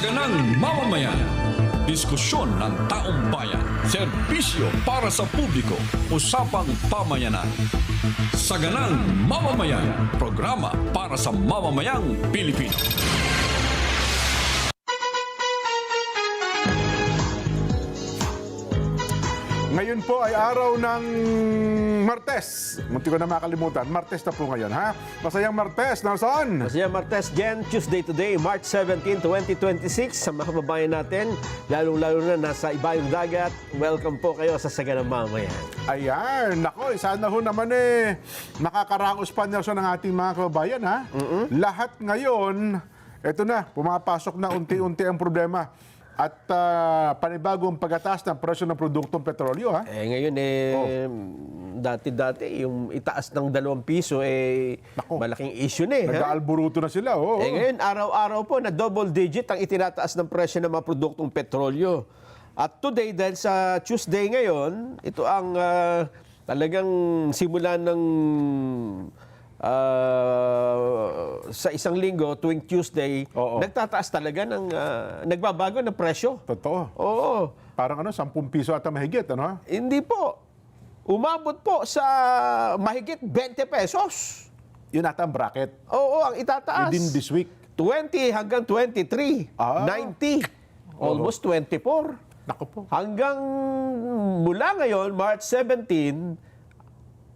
Saganang mamamayan. Diskusyon ng taong bayan. Serbisyo para sa publiko. Usapang pamayanan. Saganang mamamayan. Programa para sa mamamayang Pilipino. Ngayon po ay araw ng Martes. Munti ko na makalimutan. Martes na po ngayon, ha? Masayang Martes, Nelson. Masaya Martes, Jen, Tuesday today, March 17, 2026. Sa mga kababayan natin, lalong-lalo na nasa ibayong dagat, welcome po kayo sa Saganang Mamayan. Ayan, nako, sana ho naman nakakaraos pa, Nelson, ng ating mga kababayan, ha? Lahat ngayon, eto na, pumapasok na unti-unti ang problema. At panibagong pagataas ng presyo ng produktong petrolyo, ha? Ngayon dati-dati, yung itaas ng 2 piso, Nako. malaking issue na ha? Nag-aalburuto na sila, oo. Ngayon, araw-araw po na double digit ang itinataas ng presyo ng mga produktong petrolyo. At today, dahil sa Tuesday ngayon, ito ang talagang simula ng sa isang linggo, tuwing Tuesday, Oo. nagtataas talaga ng nagbabago ng presyo. Totoo. Oo. Parang 10 piso ata mahigit, ano? Hindi po. Umabot po sa mahigit 20 pesos. Yun ata ang bracket Oo, ang itataas. within this week. 20 hanggang 23. Ah. 90. Almost 24. Nako po. Hanggang mula ngayon, March 17,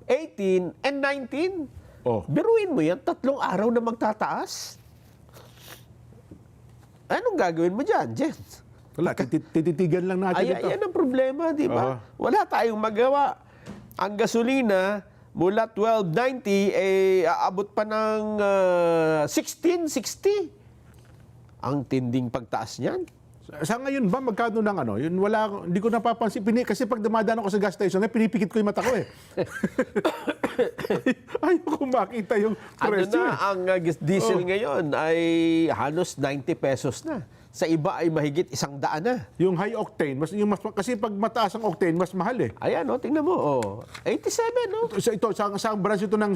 18, and 19. Oh. Biruin mo yan, 3 araw na magtataas. Anong gagawin mo dyan, Jen? Wala, tititigan lang natin ito. Yan ang problema, di ba? Wala tayong magawa. Ang gasolina, mula 12.90, aabot pa ng 16.60. Ang tinding pagtaas niyan. Sa ngayon ba, magkano ng ano? Yun, wala, hindi ko napapansin. Kasi pag dumadaan ako sa gas station, pinipikit ko yung mata ko eh. Ayoko makita yung presyo. Ang diesel ngayon ay halos 90 pesos na. Sa iba ay mahigit 100 na. Yung high octane, kasi pag mataas ang octane, mas mahal eh. Ayan, tingnan mo. 87, no? Sa branch ito ng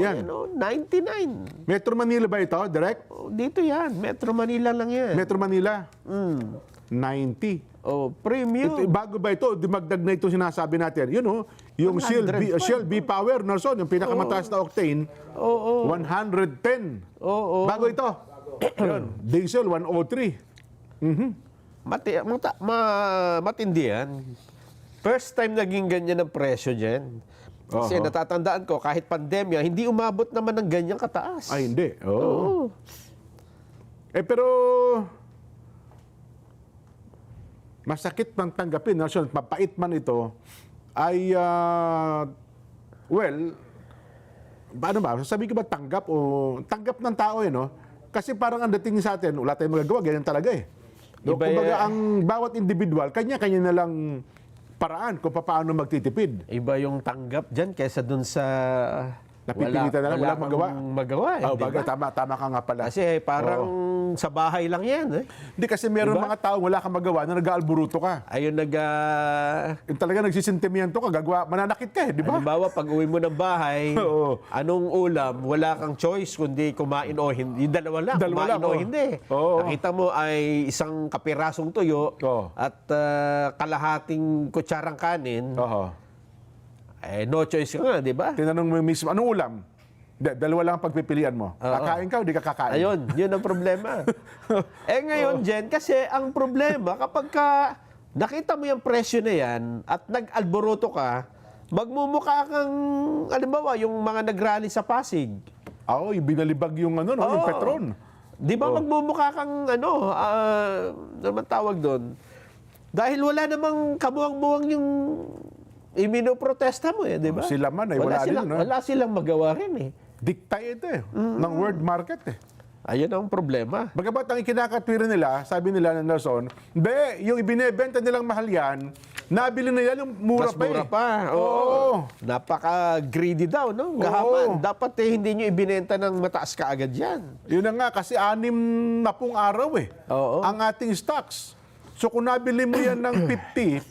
yan. 99. Metro Manila ba ito, direct? Dito yan. Metro Manila lang yan. Metro Manila, 90. Premium. Bago ba ito, dimagdag na ito sinasabi natin. Yung 105. Shell B-Power, Nelson, yung pinakamataas na octane, 110. Bago ito, yun, diesel, 103. Matindi yan. First time naging ganyan ang presyo dyan. Kasi natatandaan ko, kahit pandemya, hindi umabot naman ng ganyang kataas. Ay, hindi. Oo. Pero, masakit man tanggapin, Nelson, mapait man ito, ay, paano ba? Sasabihin ko ba tanggap o tanggap ng tao no? Kasi parang ang dating sa atin, wala tayong magagawa, ganyan talaga eh. Kumbaga, ang bawat individual, kanya-kanya na lang paraan kung paano magtitipid. Iba yung tanggap dyan kaysa dun sa Napipilitan na lang, wala magawa. Baga, tama ka nga pala. Kasi parang sa bahay lang yan. Hindi kasi meron mga tao wala kang magawa na nag-aalburuto ka. Ayun Yung talaga nagsisentimiento ka, mananakit ka di ba? Halimbawa, pag uwi mo ng bahay, Oo. anong ulam, wala kang choice kundi kumain o hindi. Yung dalawa lang, kumain o hindi. Oo. Nakita mo ay isang kapirasong tuyo Oo. at kalahating kutsarang kanin. No choice ka nga, di ba? Tinanong mo mismo, anong ulam? Dalawa lang ang pagpipilian mo. Kakain ka o di ka kakain? Ayun, yun ang problema. Ngayon, Jen, kasi ang problema, kapag nakita mo yung presyo na yan at nag-alboroto ka, magmumukha kang, alimbawa, yung mga nagrally sa Pasig. Yung binalibag yung yung Petron. Di ba magmumukha kang, naman tawag doon? Dahil wala namang kamuang-muang yung iminoprotesta mo di ba? Sila man wala din. Wala silang magawa rin Dikta ito ng world market Ayun ang problema. Bagamat ang ikinakatwira nila, sabi nila ng Nelson, yung ibinebenta nilang mahal yan, nabili nila yung mura Mas pa mura pa. Oo. Napaka-greedy daw, no? Gahaman. Dapat hindi nyo ibinenta ng mataas ka agad yan. Yun na nga, kasi 60 araw ang ating stocks. So kung nabili mo yan ng 50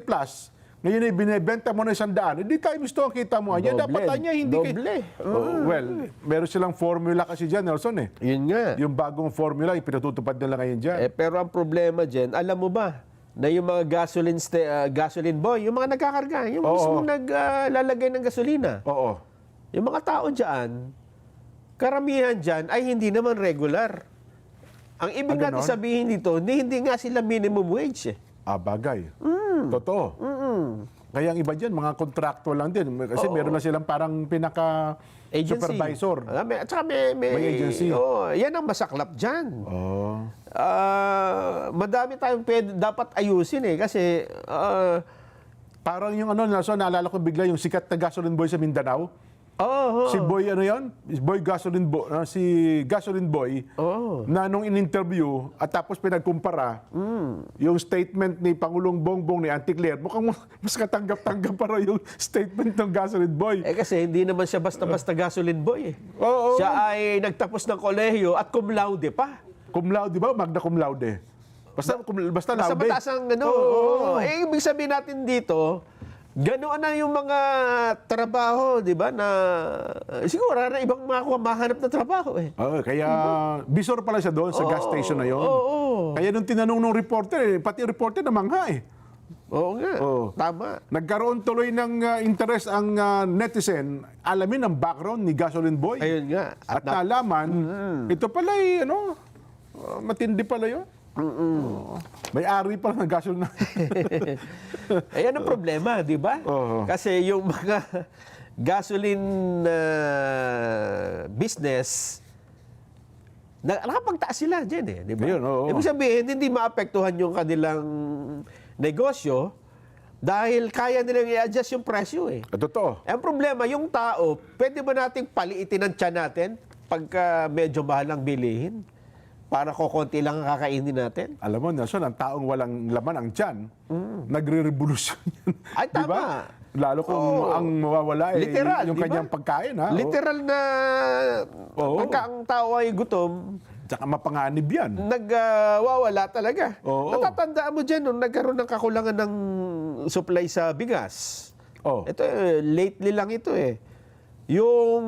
plus, Ngayon ay binebenta mo na 100, hindi tayo gusto ang kita mo. Yan Doble. dapat niya hindi Doble. Well, meron silang formula kasi dyan, Nelson eh. Yun nga. Yung bagong formula, yung pinatutupad nila ngayon dyan. Pero ang problema dyan, alam mo ba, na yung mga gasoline boy, yung mga nagkakarga, yung mismo naglalagay ng gasolina. Oo. Yung mga tao dyan, karamihan dyan ay hindi naman regular. Ang ibig natin ganon? sabihin dito, hindi nga sila minimum wage eh. Bagay. Totoo. Kaya ang iba dyan, mga contractual lang din. Kasi meron na silang parang Agency. supervisor. At saka may agency. Yan ang masaklap dyan. Oh. Madami tayong dapat ayusin eh. Kasi, Parang yung Nelson, naalala ko bigla yung sikat na gasoline boy sa Mindanao. Si Boy, Boy Gasoline Boy, si Gasoline Boy, na nung in-interview at tapos pinagkumpara, yung statement ni Pangulong Bongbong ni Auntie Claire, mukhang mas katanggap-tanggap pa raw yung statement ng Gasoline Boy. kasi hindi naman siya basta-basta gasoline boy eh. Oo. Siya ay nagtapos ng kolehiyo at cum laude pa. Cum laude ba? Magna cum laude. Basta Basta laude. mataas ang ibig sabihin natin dito, ganoon na yung mga trabaho, di ba, na siguro na ibang mahanap na trabaho eh. Kaya bisor pala siya doon sa gas station na yon. Kaya nung tinanong ng reporter, pati yung reporter namangha eh. Oo nga, tama. Nagkaroon tuloy ng interest ang netizen, alamin ang background ni Gasoline Boy. Ayun nga. At nalaman, ito pala ay, matindi pala yun. May-ari pala ng gasoline. Ayan ang problema, di ba? Kasi yung mga gasoline business, nakapagtaas sila dyan eh, di ba? Ayun, oo. Ibig sabihin, hindi maapektuhan yung kanilang negosyo dahil kaya nilang i-adjust yung presyo eh. Totoo. Ang problema, yung tao, pwede ba nating paliitin ang tiyan natin pagka medyo mahal ang bilihin? Para kukunti lang ang kakainin natin? Alam mo, Nelson, ang taong walang laman ang tiyan, nagre-revolusyon yan. Ay, tama. Diba? Lalo kung ang mawawala Literal, yung di ba? kanyang pagkain. Ha? Literal na pagka ang tao ay gutom, Tsaka mapanganib yan. nagwawala talaga. Oo. Natatandaan mo dyan nung nagkaroon ng kakulangan ng supply sa bigas. Ito, lately lang ito eh. Yung,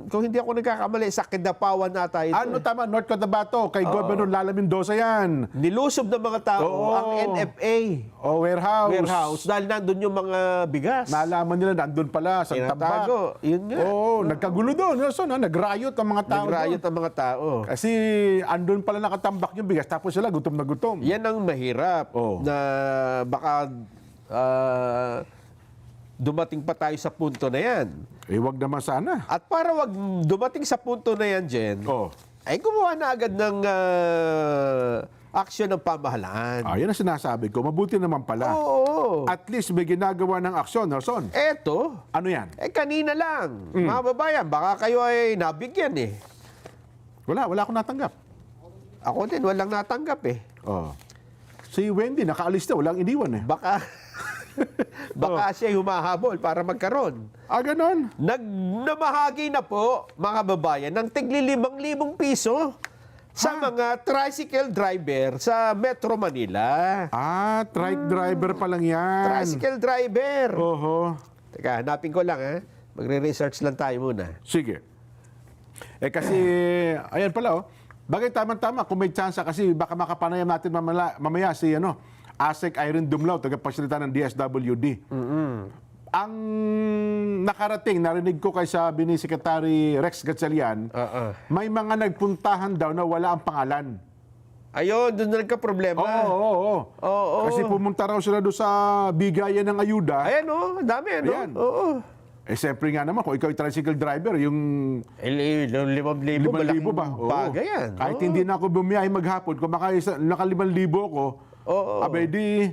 kung hindi ako nagkakamali, sa Kidapawan nata ito. Tama, North Cotabato, kay Governor Lala Mendoza yan. Nilusob ng mga tao ang NFA. Warehouse. Dahil nandun yung mga bigas. Nalaman nila, nandun pala, sa tabak. Tinatago. Yun nga. Nagkagulo doon. Nelson, nag-riot ang mga tao Nagrayot doon. ang mga tao. Kasi andun pala nakatambak yung bigas, tapos sila gutom na gutom. Yan ang mahirap na baka dumating pa tayo sa punto na yan. Wag naman sana. At para wag dumating sa punto na yan, Jen, ay gumawa na agad ng aksyon ng pamahalaan. Yan ang sinasabi ko. Mabuti naman pala. Oo. At least may ginagawa ng aksyon, Nelson. Eto, Ano yan? kanina lang, mga babayan, baka kayo ay nabigyan eh. Wala akong natanggap. Ako din, walang natanggap eh. Si Wendy, nakaalis na, walang iniwan eh. Baka siya humahabol para magkaroon. Ganon. Namahagi na po, mga babayan, ng tigli 5,000 piso sa mga tricycle driver sa Metro Manila. Trike driver pa lang yan. Tricycle driver. Oho. Teka, hanapin ko lang ha. Magre-research lang tayo muna. Sige. Kasi, ayan pala bagay tama-tama kung may chance kasi baka makapanayam natin mamaya si ASEC Irene Dumlao, tagapagsalita ng DSWD. Ang nakarating, narinig ko kay sabi ni Secretary Rex Gatchalian, may mga nagpuntahan daw na wala ang pangalan. Ayun, doon na nagka-problema. Oo. Kasi pumunta raw sila doon sa bigayan ng ayuda. Ayan dami Ayan. Oo. Siyempre nga naman, kung ikaw yung tricycle driver, yung 5,000 5,000 ba? Oo. Bagay yan. Kahit hindi na ako bumiyahe maghapon, kung naka 5,000 ko, abay di,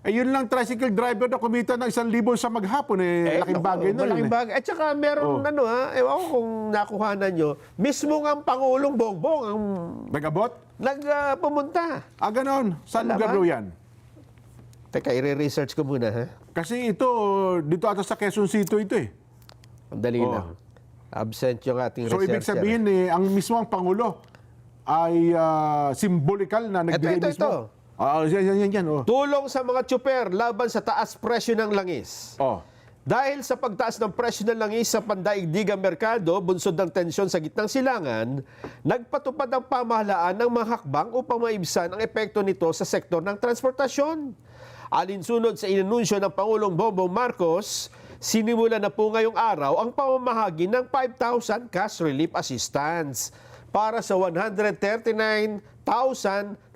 yun lang tricycle driver na kumita ng 1,000 sa maghapon, laking bagay na yun. Malaking bagay. At saka meron ewan ko kung nakuhanan nyo, mismo nga ang Pangulong Bongbong ang Nag-abot? pumunta. Ganon. Saan lugar daw yan? Teka, i-research ko muna ha. Kasi ito, dito ata sa Quezon City ito eh. Ang dali lang. Absent yung ating So ibig sabihin ang mismo ang Pangulo ay symbolikal na nagbigay mismo. Yan. Oh. Tulong sa mga tsuper laban sa taas presyo ng langis. Oh. Dahil sa pagtaas ng presyo ng langis sa pandaigdigang merkado, bunsod ng tensyon sa gitnang silangan, nagpatupad ang pamahalaan ng mga hakbang upang maibsan ang epekto nito sa sektor ng transportasyon. Alinsunod sa inanunsyo ng Pangulong Bongbong Marcos, sinimula na po ngayong araw ang pamamahagi ng 5,000 cash relief assistance para sa 139,000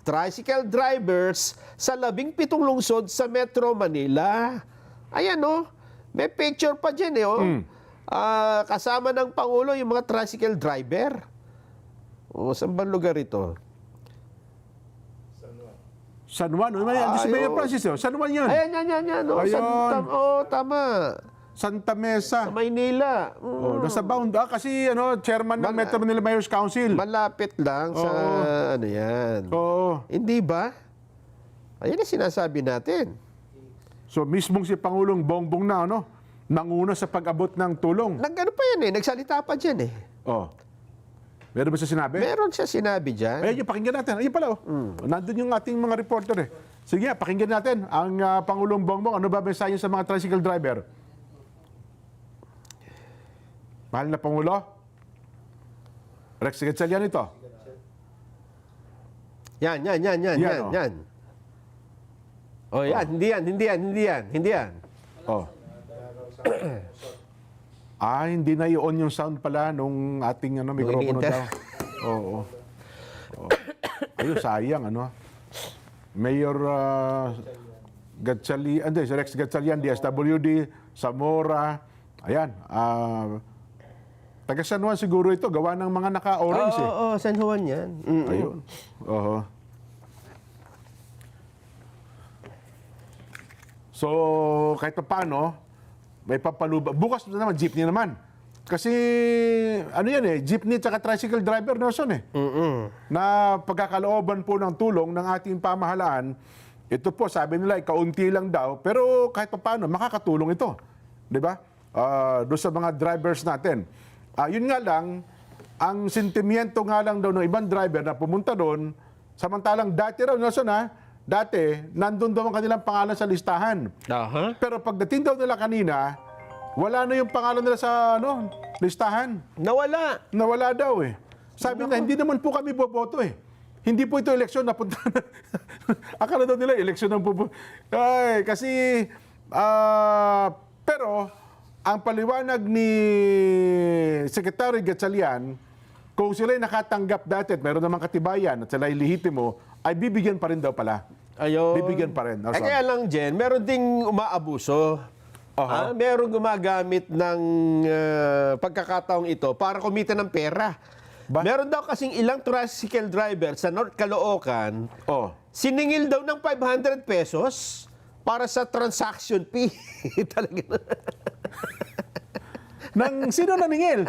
tricycle drivers sa 17 lungsod sa Metro Manila. Ayan may picture pa dyan kasama ng Pangulo yung mga tricycle driver. Saan ba lugar ito? San Juan. Si Mayor Francis. San Juan yan. Ayan. Ayun. Tama. Santa Mesa. Sa Maynila. Nasa bound. Kasi chairman ng Metro Manila Mayor's Council. Malapit lang sa yan. Oo. Hindi ba? Ayan ang sinasabi natin. So, mismong si Pangulong Bongbong na, nanguna sa pag-abot ng tulong. Nagano pa yan nagsalita pa dyan Oh. Meron ba siya sinabi? Meron siya sinabi dyan. Ayun, pakinggan natin. Ayun pala, nandun yung ating mga reporter Sige, pakinggan natin ang Pangulong Bongbong. Ano ba mensahe sa mga tricycle driver? Mahal na Pangulo? Rex Gatchalian ito. Yan. Oh, yan. Hindi yan. Oh. Hindi na i-on yung sound pala nung ating mikropono ini-inter. daw. Oo. Ayun, sayang, Mayor Gatchalian, si Rex Gatchalian, DSWD, Zamora, ayan, taga San Juan siguro ito, gawa ng mga naka-orange Oo, San Juan yan. Ayun. Oo. So, kahit pa paano, may papaluba. Bukas na naman, jeepney naman. Kasi, jeepney at tricycle driver, Nelson na pagkakalooban po ng tulong ng ating pamahalaan, ito po, sabi nila, kaunti lang daw, pero kahit pa paano, makakatulong ito. Di ba? Doon sa mga drivers natin. Yun nga lang, ang sentimiento nga lang daw ng ibang driver na pumunta doon, samantalang dati raw, Nelson dati, nandun daw ang kanilang pangalan sa listahan. Pero pagdating daw nila kanina, wala na yung pangalan nila sa listahan. Nawala daw Sabi na, hindi naman po kami boboto Hindi po ito eleksyon, napunta na. Akala daw nila, eleksyon ng pupunta. Kasi, pero, ang paliwanag ni Secretary Gatchalian, kung sila'y nakatanggap dati at meron namang katibayan at sila'y lihitimo, ay bibigyan pa rin daw pala. Ayun. Bibigyan pa rin. Kaya lang, Jen, meron ding umaabuso. Meron gumagamit ng pagkakataong ito para kumita ng pera. Meron daw kasing ilang tricycle driver sa North Caloocan, siningil daw ng 500 pesos para sa transaction fee. Talaga. Sino naningil?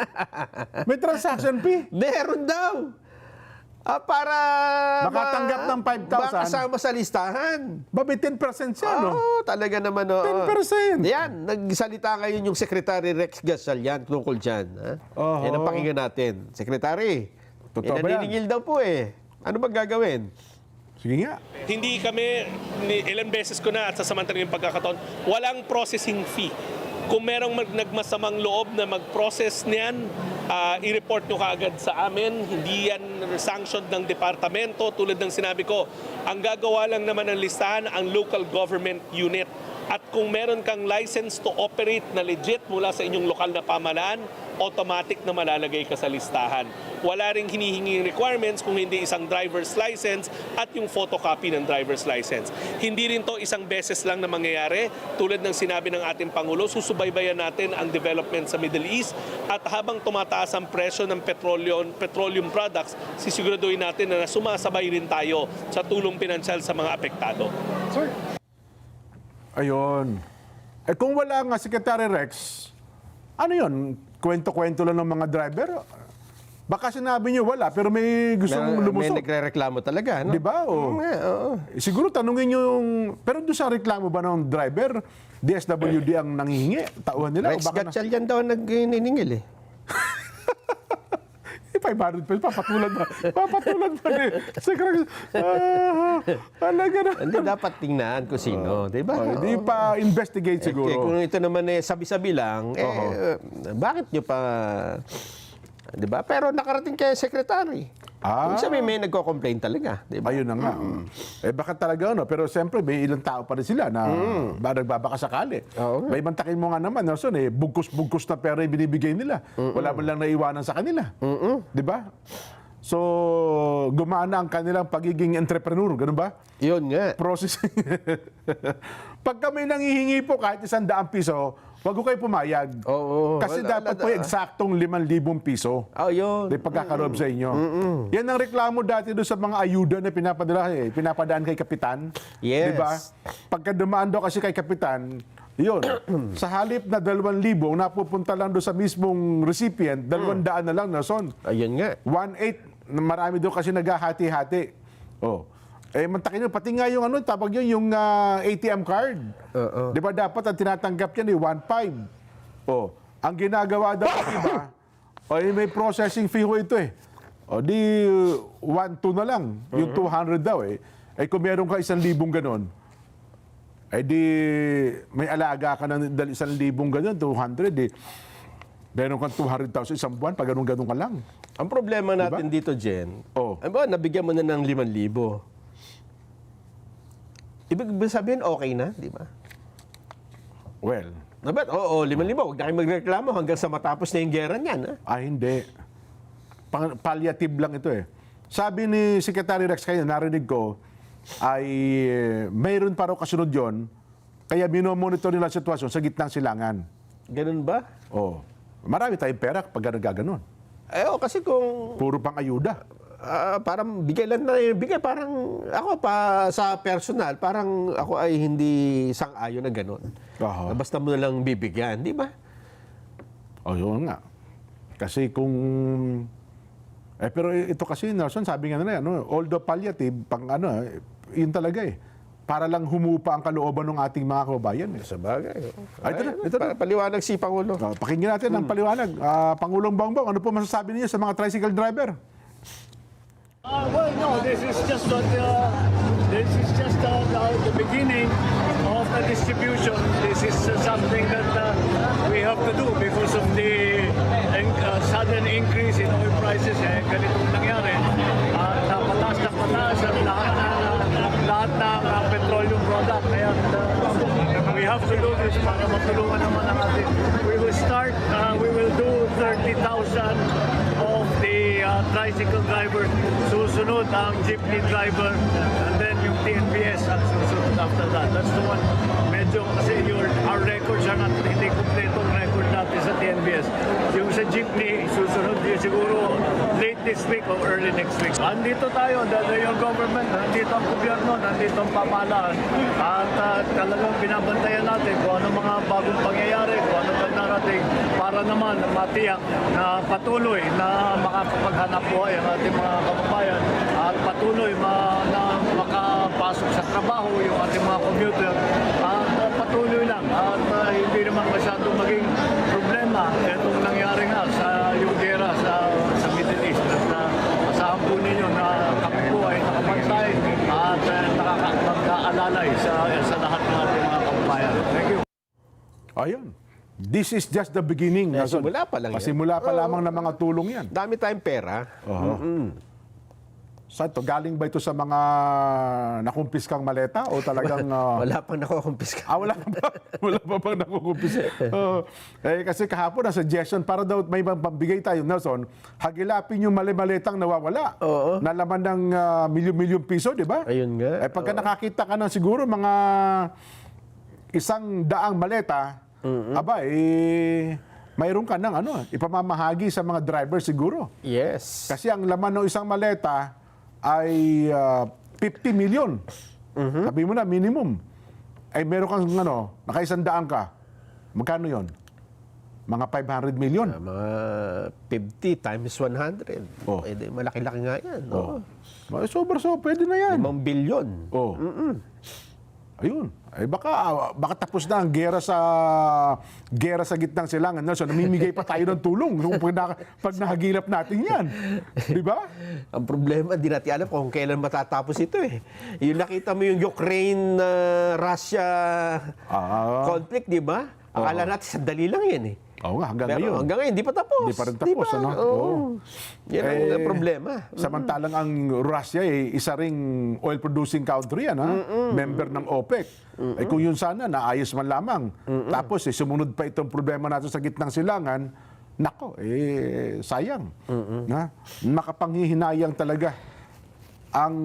May transaction fee? Meron daw. Para makatanggap ng 5,000. Makasama sa listahan. Babi 10% siya, Talaga naman. 10%. Yan, nagsalita ngayon yung Secretary Rex Gatchalian tungkol dyan. Yan ang pakinggan natin. Secretary, Totoo ba yan? naniningil daw po Ano ba gagawin? Sige nga. Hindi kami, ilang beses ko na at sa samantalang yung pagkakataon, walang processing fee. Kung merong nagmasamang loob na mag-process niyan, i-report nyo kaagad sa amin. Hindi yan sanctioned ng departamento. Tulad ng sinabi ko, ang gagawa lang naman ng listahan ang local government unit. At kung meron kang license to operate na legit mula sa inyong lokal na pamahalaan, automatic na malalagay ka sa listahan. Wala ring hinihinging requirements kung hindi isang driver's license at yung photocopy ng driver's license. Hindi rin to isang beses lang na mangyayari. Tulad ng sinabi ng ating Pangulo, susubaybayan natin ang development sa Middle East at habang tumataas ang presyo ng petroleum products, sisiguraduhin natin na sumasabay rin tayo sa tulong pinansyal sa mga apektado. Sir. Ayun. Kung wala nga Secretary Rex, ano yun? Kwento-kwento lang ng mga driver? Baka sinabi niyo wala, pero may gustong lumusot. May nagre-reklamo talaga, Di ba? Siguro tanungin niyo yung... Pero doon sa reklamo ba ng driver, DSWD ang nangihingi? Tauhan nila? Rex Gatchalian daw nagniningil 500 pesos, papatulan ba? Papatulan ba? Talaga na. Hindi dapat tingnan kung sino, di ba? Hindi pa investigate siguro. Kung ito naman sabi-sabi lang, bakit nyo pa, di ba? Pero nakarating kay secretary. Ibig sabihin, may nagko-complain talaga, di ba? Ayun na nga. Baka talaga, pero siyempre, may ilang tao pa rin sila na nagbabakasakali. Oo. May mantakin mo nga naman, Nelson, bugkos-bugkos na pera yung binibigay nila. Wala man lang naiwanan sa kanila. Di ba? So, gumana ang kanilang pagiging entrepreneur, ganun ba? Yun nga. Processing. Pag kami nanghihingi po kahit 100 piso, wag ko kayo pumayag. Oo. Kasi dapat po eksaktong 5,000 piso. Oh, yun. May pagkakaroob sa inyo. Yan ang reklamo dati doon sa mga ayuda na pinapadaan kay Kapitan. Yes. Di ba? Pagka dumaan daw kasi kay Kapitan, yun, sa halip na 2,000, napupunta lang doon sa mismong recipient, 200 na lang, Nelson. Ayun nga. 1/8, marami doon kasi naghahati-hati. Oh. Mantakin nyo, pati nga yung tawag yun, yung ATM card. Di ba dapat ang tinatanggap yan 1.5. Oh. Ang ginagawa daw ng iba, may processing fee ko ito di 1.2 na lang. Yung 200 daw kung meron ka 1,000 ganon, di may alaga ka ng 1,000 ganon, 200 meron kang 200,000 isang buwan, pag ganun ka lang. Ang problema natin dito, Jen, nabigyan mo na ng 5,000. Ibig sabihin, okay na, di ba? Well, Dapat, 5,000. Huwag na kayo magreklamo hanggang sa matapos na yung gera niyan. hindi. Palliative lang ito Sabi ni Secretary Rex kayo, narinig ko, ay mayroon pa raw kasunod yon, kaya minomonitor nila ang sitwasyon sa gitnang silangan. Ganun ba? Marami tayong pera pag gano'n. Kasi kung Puro pang ayuda. parang bigay lang na bigay, parang ako pa sa personal, parang ako ay hindi sang-ayon na gano'n. Aha. Basta mo na lang bibigyan, di ba? Yun nga. Kasi kung... pero ito kasi, Nelson, sabi nga nila, although palliative, yun talaga para lang humupa ang kalooban ng ating mga kababayan. Sa bagay. Ito na. Paliwanag si Pangulo. Pakinggan natin ang paliwanag. Pangulong Bongbong, ano po masasabi niyo sa mga tricycle driver? Well, no, this is just the beginning of the distribution. This is something that we have to do because of the sudden increase in oil prices. Ganitong nangyari. Pataas na pataas ang lahat ng petroleum product. Kaya we have to do this para matulungan naman ang ating. We will do 30,000 of the tricycle driver, susunod ang jeepney driver, and then yung TNBS ang susunod after that. That's the one. Medyo kasi our records are not hindi kompletong record natin sa TNBS. Yung sa jeepney, susunod yun siguro late this week or early next week. Andito tayo, yung government, nandito ang gobyerno, nandito ang pamahalaan, at talagang binabantayan natin kung ano mga bagong pangyayari, kung ano pag narating, para naman matiyak na patuloy na makakapaghanap buhay ang ating mga kababayan at patuloy na makapasok sa trabaho yung ating mga commuter at patuloy lang at hindi naman masyadong maging problema itong nangyari nga sa yung gera sa Middle East at asahan po ninyo na kami po ay nakapantay at nakakaalalay sa lahat ng ating mga kababayan. Thank you. Ayun. This is just the beginning. Nelson. Simula pa lang yan. Pasimula pa lamang ng mga tulong yan. Dami tayong pera. Saan to? Galing ba ito sa mga nakumpiskang maleta o talagang... Wala pang nakukumpiska. Wala pa ba? Wala pa bang nakukumpis? Kasi kahapon na suggestion para daw may pambigay tayo, Nelson, hagilapin yung mali-maletang nawawala. Oo. Na laman ng milyon-milyong piso, di ba? Ayun nga. Pagka nakakita ka ng siguro mga 100 maleta, mayroon ka ng ipamamahagi sa mga driver siguro. Yes. Kasi ang laman ng isang maleta ay 50 million. Sabi mo na, minimum. Meron kang naka-100 ka. Magkano yon? Mga 500 million. Mga 50 times 100. Oh. Pwede, malaki-laki nga yan. Sobra, pwede na yan. 5 billion. Ayun. Ay baka tapos na ang gera sa gitnang silangan. So, namimigay pa tayo ng tulong pag nahagilap natin yan. Di ba? Ang problema, di natin alam kung kailan matatapos ito eh. Yung nakita mo yung Ukraine-Russia conflict, di ba? Akala natin sandali lang yan eh. Oo nga, hanggang Pero ngayon. hanggang ngayon, di pa tapos. Di pa rin tapos, ano? Oo. Oo. Yan ang problema. Samantalang ang Russia isa ring oil-producing country yan, ha? Member ng OPEC. Ay kung yun sana, naayos man lamang. Tapos sumunod pa itong problema natin sa gitnang silangan, nako, sayang. Na? Makapanghihinayang talaga. Ang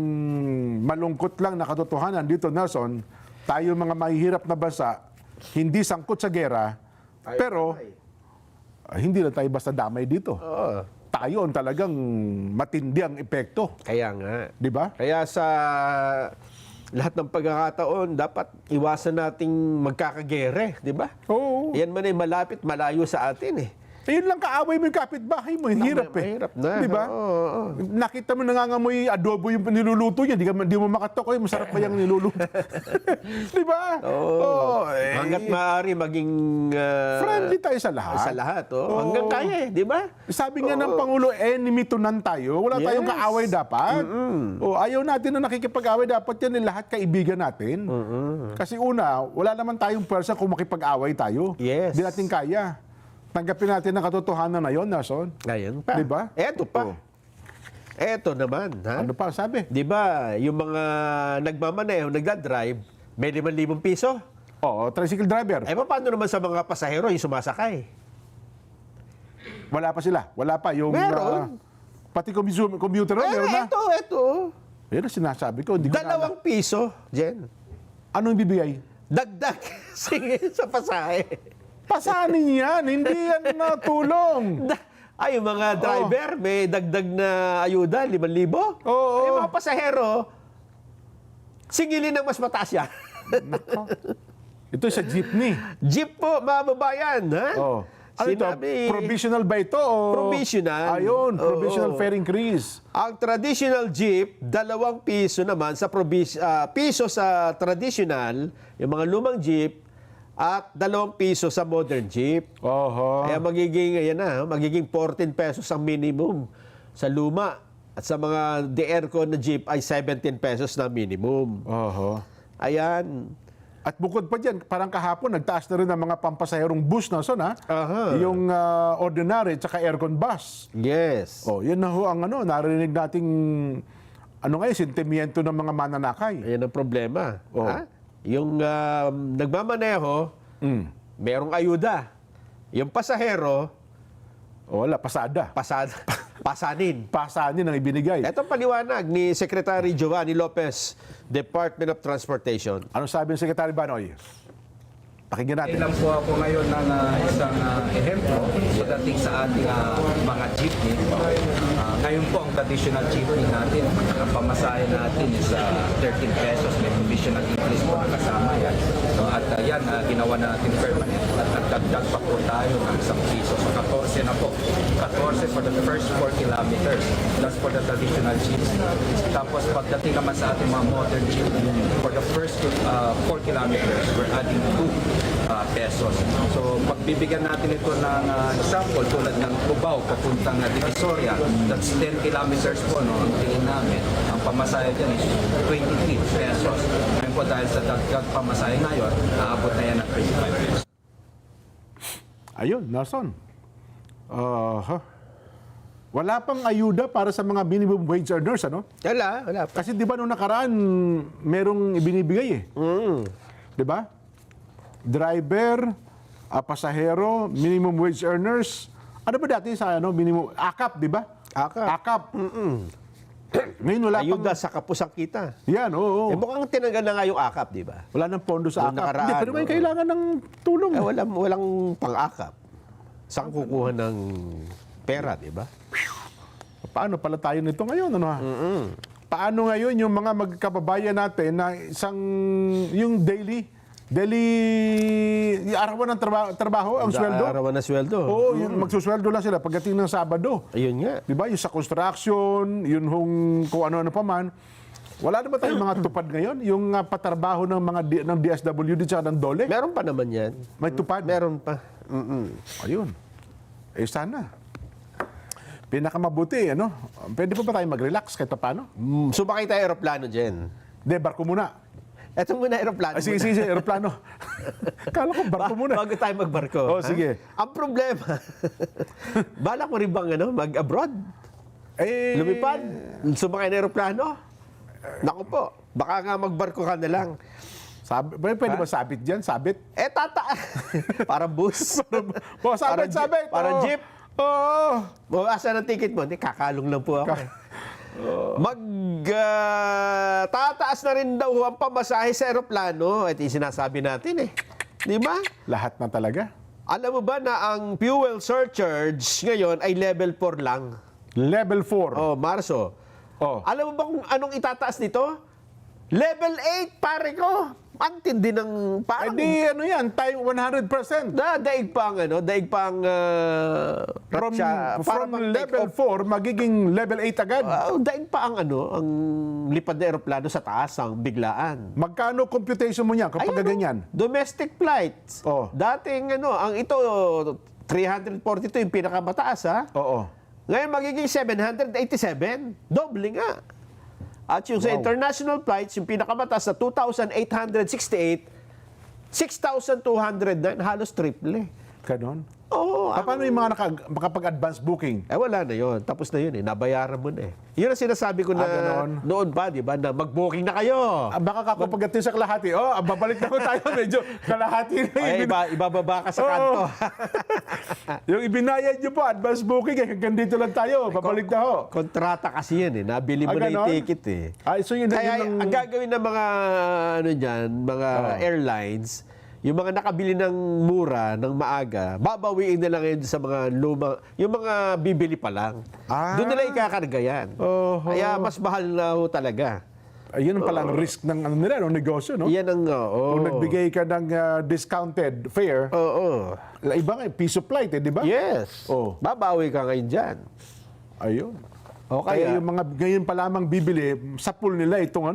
malungkot lang na katotohanan dito, Nelson, tayo mga mahihirap na bansa, hindi sangkot sa gera, pero hindi na tayo basta damay dito. Tayo ang talagang matindi ang epekto. Kaya nga. Di ba? Kaya sa lahat ng pagkakataon, dapat iwasan nating magkakagere, di ba? Oo. Yan man ay malapit, malayo sa atin eh. Yun lang kaaway mo yung kapitbahay mo. Hirap eh. Mahirap na. Di ba? Oo. Nakita mo nangangamoy adobo yung niluluto niya. Di mo makatok. Masarap ba yung niluluto? Di ba? Oo. Hanggat maaari maging friendly tayo sa lahat. sa lahat. Oh. Hanggang kaya eh, di ba? Sabi nga ng Pangulo, enemy to none tayo. Wala tayong Yes. kaaway dapat. Ayaw natin na nakikipag-away. Dapat yan lahat kaibigan natin. Kasi una, wala naman tayong pwersa kung makipag-away tayo. Yes. Hindi natin kaya. Tanggapin natin ang katotohanan na yun, Nelson. Ngayon pa. Di ba? Eto pa. Eto naman, ha? Ano pa sabi? Di ba, yung mga nagmamaneho, nagdadrive, may 5,000 piso. Oo, tricycle driver. Eh, paano naman sa mga pasahero yung sumasakay? Wala pa sila. Wala pa. Yung, Meron. pati commuter, meron na. Eto. Yan ang sinasabi ko. Hindi ko na alam. 2 piso, Jen. Anong bibigay? Dagdag singil sa pasahe. Pasanin yan. Hindi yan na tulong. Ay, yung mga driver, may dagdag na ayuda, 5,000. Oo. Ay, yung mga pasahero, singilin ng mas mataas yan. Nako. Ito sa jeepney. Jeep po, mga babayan, ha? Oh. Ano ito? Provisional ba ito? O? Provisional. Ayun, provisional Oo. fare increase. Ang traditional jeep, 2 piso naman sa piso sa traditional, yung mga lumang jeep, at 2 piso sa modern jeep. Oho. Kaya magiging 14 pesos ang minimum sa luma. At sa mga de-aircon na jeep ay 17 pesos na minimum. Oho. Ayan. At bukod pa dyan, parang kahapon, nagtaas na rin ang mga pampasaherong bus na son, ha? Aha. Yung ordinary at aircon bus. Yes. Oh, yan na ho ang narinig nating sentimiento ng mga mananakay. Ayan ang problema. Oh. Ha? Yung nagmamaneho, merong ayuda. Yung pasahero, Wala, pasada. pasanin. Pasanin ang ibinigay. Ito ang paliwanag ni Secretary Giovanni Lopez, Department of Transportation. Ano sabi ng Secretary Banoy? Pakinggan natin. Ilan po ako ngayon ng isang ehemplo pagdating sa ating mga jeepney. Ngayon po ang traditional jeepney natin, ang pamasahe natin is 13 pesos. May provisional increase po na kasama yan. So, at yan, ginawa natin permanent. At nagdagdag pa po tayo ng 1 piso. So 14 na po. 14 for the first 4 kilometers. That's for the traditional jeepney. Tapos pagdating naman sa ating mga modern jeepney, for the first 4 kilometers, we're adding 2 pesos. So, pagbibigyan natin ito ng example tulad ng Cubao papuntang Divisoria, that's 10 kilometers po, no, ang tingin namin. Ang pamasahe dyan is 23 pesos. Ngayon po dahil sa dagdag pamasahe ngayon, aabot na yan ng 25 pesos. Ayun, Nelson. Wala pang ayuda para sa mga minimum wage earners, ano? Wala pa. Kasi di ba nung nakaraan, merong ibinibigay eh. Di ba? Driver, pasahero, minimum wage earners. Ano ba dati sa minimum? AKAP, di ba? AKAP. Ngayon wala Ayuda pang... sa kapusang kita. Yan, oo. Eh, mukhang tinanggal na nga yung akap, di ba? Wala nang pondo sa Noong AKAP. nakaraan, Hindi, pero may oo. kailangan ng tulong. Eh, walang pang-akap. Saan kukuha ng pera, di ba? Paano pala tayo nito ngayon? Ano? Paano ngayon yung mga magkababayan natin na yung daily arawan ng trabaho, ang sweldo? Arawan na sweldo. Oo, yung magsusweldo lang sila pagdating ng Sabado. Ayun nga. Di ba? Yung sa construction, yun kung ano-ano pa man. Wala na ba tayong mga tupad ngayon? Yung patrabaho ng mga ng DSWD at ng DOLE? Meron pa naman yan. May tupad? Meron pa. Ayun. Sana. Pinakamabuti, ano? Pwede pa ba tayo mag-relax kahit pa paano? Sumakay tayo aeroplano dyan. Hindi, barko muna. Eto muna aeroplano. Sige, aeroplano. Kala ko barko muna. Bago tayo magbarko. Oh, sige. Ang problema, balak mo rin bang mag-abroad? Eh, Lumipad? Sumakay na aeroplano? Naku po, baka nga magbarko ka na lang. Pwede ba sabit dyan? Sabit? Parang bus. Sabit. Parang jeep. Oo. Asan ang ticket mo? Hindi, kakalong lang po ako. Tataas na rin daw ang pamasahe sa aeroplano. Ito yung sinasabi natin eh. Di ba? Lahat na talaga. Alam mo ba na ang fuel surcharge ngayon ay level 4 lang? Level 4. Oh, Marso. Oh. Alam mo ba kung anong itataas nito? Level 8, pare ko. Ang tindi ng parang... Di ano yan, time 100%. Daig pa ang From level 4, magiging level 8 agad. daig pa ang ang lipad na aeroplano sa taas, ang biglaan. Magkano computation mo niyan kapag ganyan? Domestic flights. Oh. Dating ang ito 342 yung pinakamataas ha. Oo. Ngayon magiging 787. Doble nga. At yung sa international flights, yung pinakamataas na 2,868, 6,209, halos triple. Ganon. Oo. Paano yung mga makapag-advance booking? Wala na yon. Tapos na yun eh. Nabayaran mo na eh. Yun ang sinasabi ko na ganon. noon pa, di ba, na mag-booking na kayo. Baka kapag sa kalahati, babalik na ko tayo, medyo kalahati na Ay, ibababa ka sa kanto. Yung ibinayad nyo po, advance booking, hanggang dito lang tayo, babalik na ho. Kontrata kasi yan eh. Nabili mo na yung ganon? ticket eh. So yun, Kaya yun ang gagawin ng mga mga airlines, yung mga nakabili ng mura, ng maaga, babawiin nila ngayon sa mga lumang, yung mga bibili pa lang. Doon nila ikakarga yan. Kaya mas mahal na ho talaga. Ayun ang palang risk ng nila, ng negosyo, no? Yan ang, Kung nagbigay ka ng discounted fare, iba nga, piece of flight, di ba? Yes. Babawi ka ngayon dyan. Ayun. Okay. Kaya yung mga ngayon pa lamang bibili, sa pool nila itong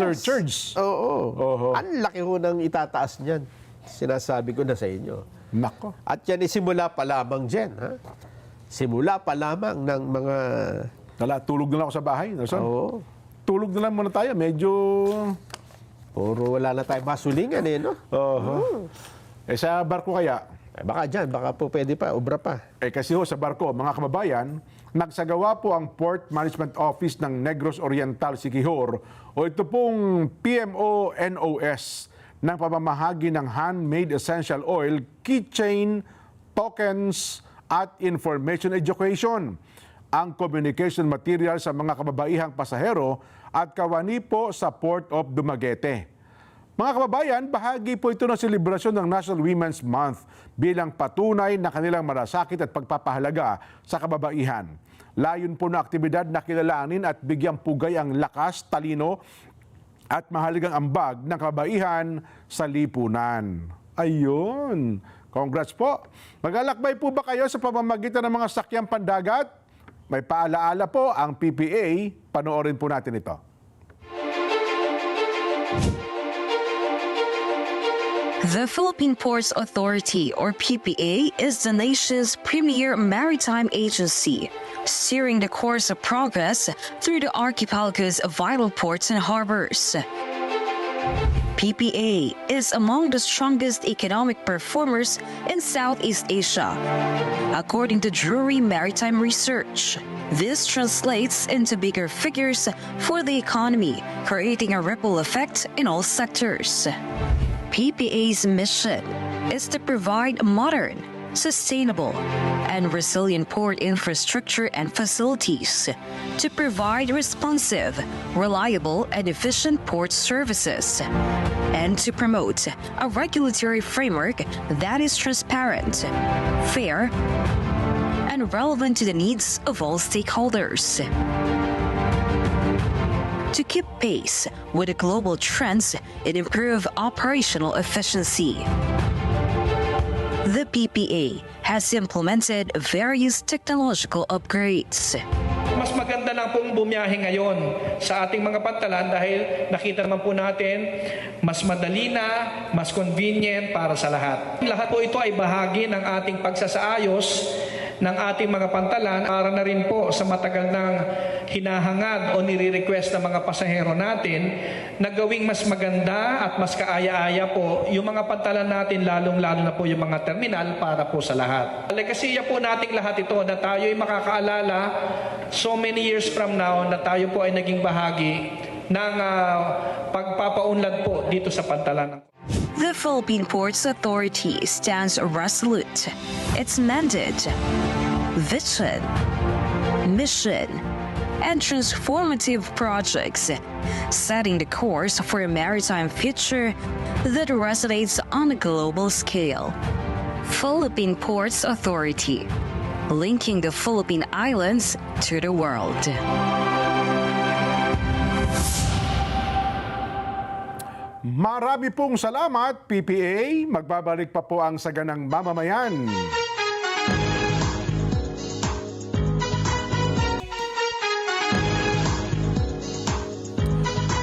surcharge. Oo. Ang laki ho ng itataas niyan. Sinasabi ko na sa inyo. Nako. At yan simula pa lamang dyan. Ha? Simula pa lamang ng mga... Tulog na lang ako sa bahay. Oo. Tulog na lang muna tayo. Medyo... Puro wala na tayong masulingan eh, no? Sa barko kaya? Baka dyan, baka po pwede pa, obra pa. Kasi sa barko, mga kababayan, nagsagawa po ang Port Management Office ng Negros Oriental, Siquijor, o ito pong PMO-NOS, ng pamamahagi ng handmade essential oil, keychain, tokens, at information education. Ang communication material sa mga kababaihang pasahero at kawani po sa Port of Dumaguete. Mga kababayan, bahagi po ito ng selebrasyon ng National Women's Month bilang patunay na kanilang malasakit at pagpapahalaga sa kababaihan. Layon po na aktibidad na kilalanin at bigyang pugay ang lakas, talino at mahalagang ambag ng kababaihan sa lipunan. Ayun. Congrats po. Mag-alakbay po ba kayo sa pamamagitan ng mga sakyang pandagat? May paalaala po ang PPA. Panoorin po natin ito. The Philippine Ports Authority, or PPA, is the nation's premier maritime agency, steering the course of progress through the archipelago's vital ports and harbors. PPA is among the strongest economic performers in Southeast Asia, according to Drury Maritime Research. This translates into bigger figures for the economy, creating a ripple effect in all sectors. PPA's mission is to provide modern, sustainable, and resilient port infrastructure and facilities to provide responsive, reliable, and efficient port services, and to promote a regulatory framework that is transparent, fair, and relevant to the needs of all stakeholders. To keep pace with the global trends and improve operational efficiency. The PPA has implemented various technological upgrades. Mas mas maganda lang pong bumiyahe ngayon sa ating mga pantalan dahil nakita naman po natin mas madali na, mas convenient para sa lahat. Lahat po ito ay bahagi ng ating pagsasaayos ng ating mga pantalan para na rin po sa matagal ng hinahangad o nire-request ng mga pasahero natin na gawing mas maganda at mas kaaya-aya po yung mga pantalan natin, lalong-lalo na po yung mga terminal para po sa lahat. Legasiya po nating lahat ito na tayo ay makakaalala so many years from now na tayo po ay naging bahagi ng pagpapaunlad po dito sa pantalan. The Philippine Ports Authority stands resolute. Its mandate, vision, mission, and transformative projects, setting the course for a maritime future that resonates on a global scale. Philippine Ports Authority, linking the Philippine Islands to the world. Marami pong salamat, PPA. Magbabalik pa po ang Saganang Mamamayan.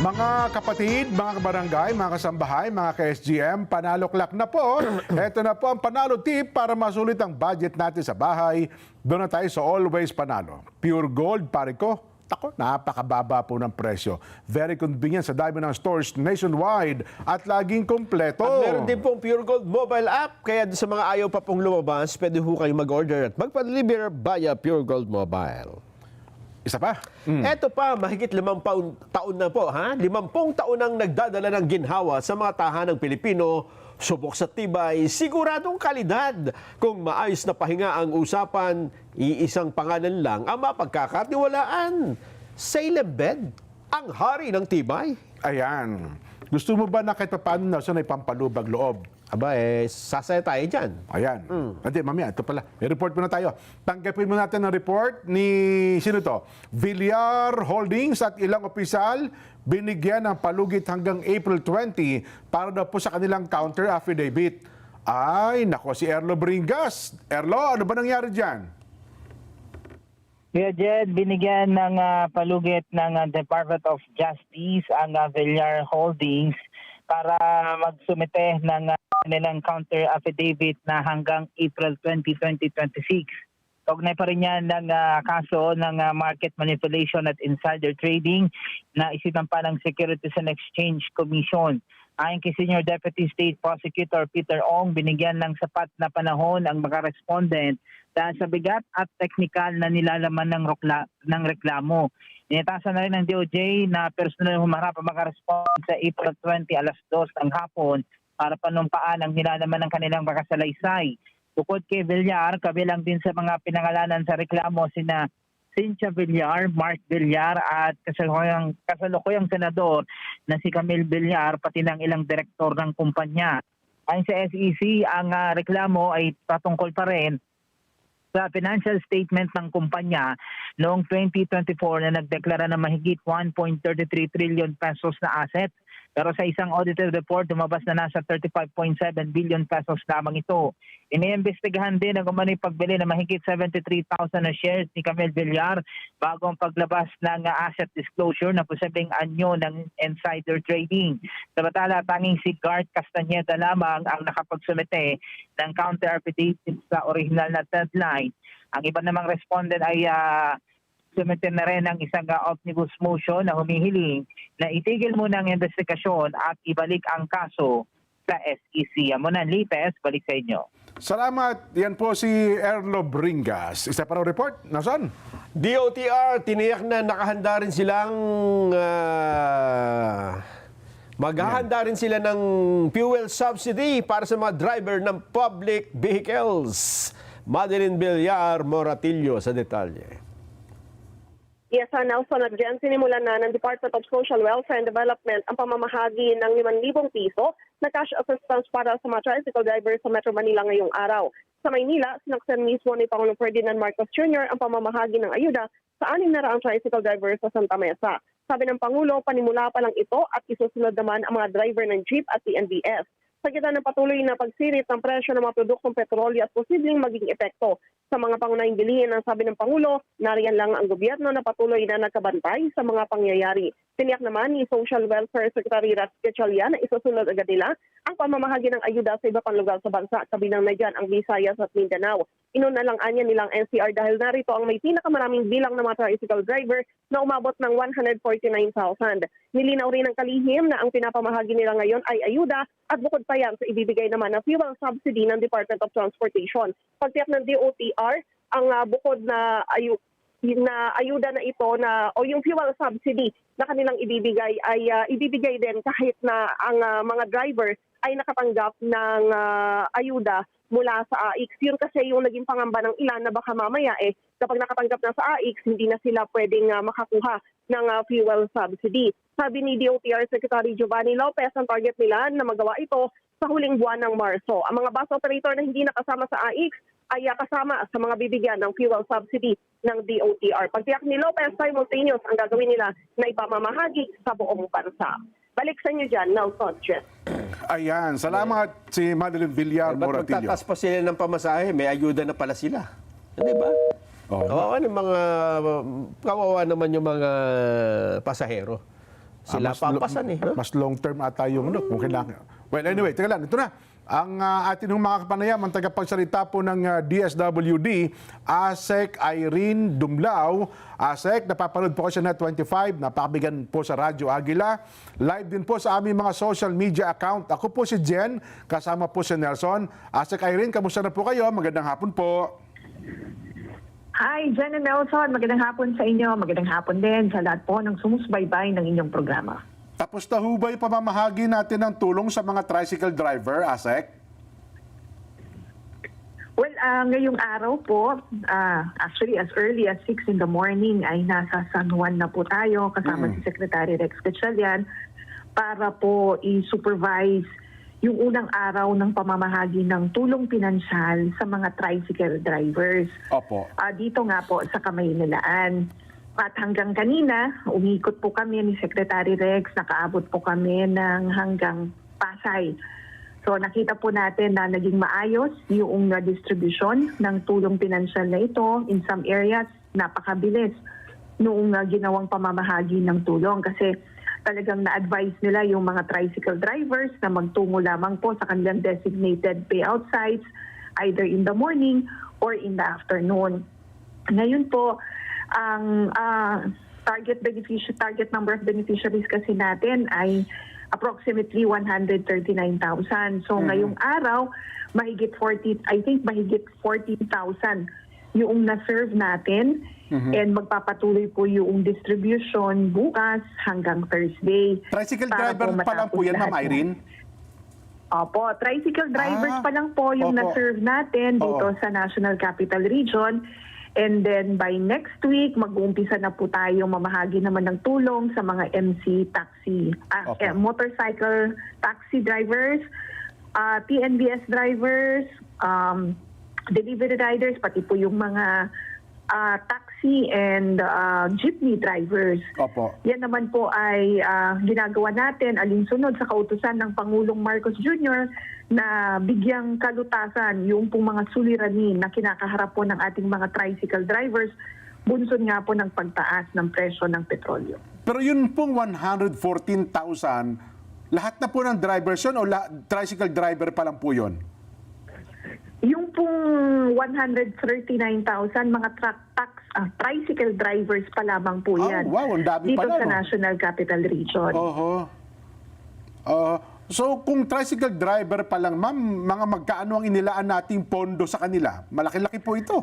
Mga kapatid, mga kabarangay, mga kasambahay, mga ka-SGM, panalo-klak na po. Ito na po ang panalo tip para masulit ang budget natin sa bahay. Doon na tayo sa Always Panalo. Pure Gold, pare ko. Tako, napakababa po ng presyo. Very convenient sa dami ng stores nationwide at laging kompleto. At meron din pong Pure Gold mobile app. Kaya sa mga ayaw pa pong lumabas, pwede ho kayong mag-order at magpa-deliver via Pure Gold Mobile. Isa pa? Eto pa, mahigit 5 taon na po, ha? 50 taon nang nagdadala ng ginhawa sa mga tahanang Pilipino. Subok sa tibay, siguradong kalidad. Kung maayos na pahinga ang usapan, iisang pangalan lang ang mapagkakatiwalaan. Salem Bed, ang hari ng tibay. Ayan. Gusto mo ba na kahit paano na ay pampalubag loob? Aba, sasaya tayo dyan. Ayan. Hindi, mamaya, ito pala. May report muna tayo. Tanggapin mo natin ang report ni, sino to? Villar Holdings at ilang opisyal binigyan ng palugit hanggang April 20 para daw po sa kanilang counter affidavit. Ay, nako, si Erlo Bringas. Erlo, ano ba nangyari dyan? Kuya Jed, binigyan ng palugit ng Department of Justice ang Villar Holdings para magsumite ng kanilang counter affidavit na hanggang April 20, 2026. Kaugnay pa rin yan ng kaso ng market manipulation at insider trading na isinampa ng Securities and Exchange Commission. Ayon kay Senior Deputy State Prosecutor Peter Ong, binigyan ng sapat na panahon ang mga respondent dahil sa bigat at teknikal na nilalaman ng reklamo. Initasan na rin ng DOJ na personal humarap ang mga respondent sa April 20 alas 2 ng hapon para panumpaan ang nilalaman ng kanilang mga salaysay. Bukod kay Villar, kabilang din sa mga pinangalanan sa reklamo sina Cynthia Villar, Mark Villar at kasalukuyang senador na si Camille Villar pati ng ilang direktor ng kumpanya. Ayon sa SEC, ang reklamo ay patungkol pa rin sa financial statement ng kumpanya noong 2024 na nagdeklara ng mahigit 1.33 trillion pesos na assets. Pero sa isang audited report, lumabas na nasa 35.7 billion pesos lamang ito. Iniimbestigahan din ang umano'y pagbili ng mahigit 73,000 na shares ni Camille Villar bago ang paglabas ng asset disclosure na posibleng anyo ng insider trading. Samantala, tanging si Gart Castañeda lamang ang nakapagsumite ng counter affidavit sa original na deadline. Ang iba namang respondent ay sumite na rin ang isang omnibus motion na humihiling na itigil muna ang investigasyon at ibalik ang kaso sa SEC. Muna latest, balik sa inyo. Salamat. Yan po si Erlo Bringas. Isa pa raw report. Nasaan? DOTR, tiniyak na nakahanda rin silang maghahanda rin sila ng fuel subsidy para sa mga driver ng public vehicles. Madeline Villar Moratillo sa detalye. Yes, Nelson, at dyan sinimulan na ng Department of Social Welfare and Development ang pamamahagi ng 5,000 piso na cash assistance para sa mga tricycle drivers sa Metro Manila ngayong araw. Sa Maynila, sinaksan mismo ni Pangulong Ferdinand Marcos Jr. ang pamamahagi ng ayuda sa 600 tricycle drivers sa Santa Mesa. Sabi ng Pangulo, panimula pa lang ito at isusunod naman ang mga driver ng jeep at PNBS. sa gitna ng patuloy na pagsirit ng presyo ng mga produktong petrolyo at posibleng maging epekto sa mga pangunahing bilihin. Ang sabi ng Pangulo, nariyan lang ang gobyerno na patuloy na nagkabantay sa mga pangyayari. Tiniyak naman ni Social Welfare Secretary Rex Gatchalian na isusunod agad nila ang pamamahagi ng ayuda sa iba pang lugar sa bansa, kabilang na dyan ang Visayas at Mindanao. Inunalang-anya nilang NCR dahil narito ang may pinakamaraming bilang ng mga tricycle driver na umabot ng 149,000. Nilinaw rin ng kalihim na ang pinapamahagi nila ngayon ay ayuda at bukod pa yan sa ibibigay naman na fuel subsidy ng Department of Transportation. Pagtiyak ng DOTR, ang bukod na ayuda na ito o yung fuel subsidy na kanilang ibibigay ay ibibigay din kahit na ang mga driver ay nakatanggap ng ayuda mula sa AIX. Yun kasi yung naging pangamba ng ilan na baka mamaya kapag nakatanggap na sa AIX, hindi na sila pwedeng makakuha ng fuel subsidy. Sabi ni DOTR Secretary Giovanni Lopez, ang target nila na magawa ito sa huling buwan ng Marso. Ang mga bus operator na hindi nakasama sa AIX ay kasama sa mga bibigyan ng fuel subsidy ng DOTR. Pagtiyak ni Lopez, simultaneous ang gagawin nila na ipamamahagi sa buong bansa. Balik sa inyo dyan, Nelson, Jess. Ayan, salamat si Madeline Villar Ba't Moratillo. magtatas pa sila ng pamasahe? May ayuda na pala sila. Di ba? Kawawa naman yung mga pasahero. Sila papasan Mas long term ata yung kung kailangan. Well, anyway, teka lang, ito na. Ang atin ng mga kapanayam, ang tagapagsalita po ng DSWD, ASEC Irene Dumlao. ASEC, napapanood po ko sa Net25, napakabigyan po sa Radyo Agila. Live din po sa aming mga social media account. Ako po si Jen, kasama po si Nelson. ASEC Irene, kamusta na po kayo? Magandang hapon po. Hi, Jen and Nelson. Magandang hapon sa inyo. Magandang hapon din sa lahat po ng sumusubaybay ng inyong programa. Tapos na ho ba yung pamamahagi natin ng tulong sa mga tricycle driver, ASEC? Well, ngayong araw po, actually as early as 6 in the morning ay nasa San Juan na po tayo kasama si Secretary Rex Gatchalian para po i-supervise yung unang araw ng pamamahagi ng tulong pinansyal sa mga tricycle drivers. Opo. Dito nga po sa Kamaynilaan. At hanggang kanina, umikot po kami ni Secretary Rex, nakaabot po kami ng hanggang Pasay. So nakita po natin na naging maayos yung distribution ng tulong pinansyal na ito. In some areas, napakabilis noong ginawang pamamahagi ng tulong kasi talagang na-advise nila yung mga tricycle drivers na magtungo lamang po sa kanilang designated payout sites either in the morning or in the afternoon. Ngayon po, ang target number of beneficiaries kasi natin ay approximately 139,000. So ngayong araw, mahigit 14,000 yung na-serve natin and magpapatuloy po yung distribution bukas hanggang Thursday. Tricycle driver pa lang po yan, Ma'am Irene? Opo, tricycle drivers pa lang po yung na-serve natin dito sa National Capital Region. And then by next week, mag-uumpisa na po tayong mamahagi naman ng tulong sa mga MC taxi, motorcycle taxi drivers, TNBS drivers, delivery riders, pati po yung mga taxi and jeepney drivers. Opo. Yan naman po ay ginagawa natin alinsunod sa kautusan ng Pangulong Marcos Jr. na bigyang kalutasan yung pong mga suliranin na kinakaharap po ng ating mga tricycle drivers, bunsod nga po ng pagtaas ng presyo ng petrolyo. Pero yun pong 114,000, lahat na po ng drivers yun o tricycle driver pa lang po yun? Yung pong 139,000 mga tricycle drivers pa lamang po yan. Wow, ang dami dito pala, sa no? National Capital Region. So kung tricycle driver pa lang, ma'am, mga magkaano ang inilaan nating pondo sa kanila? Malaki-laki po ito.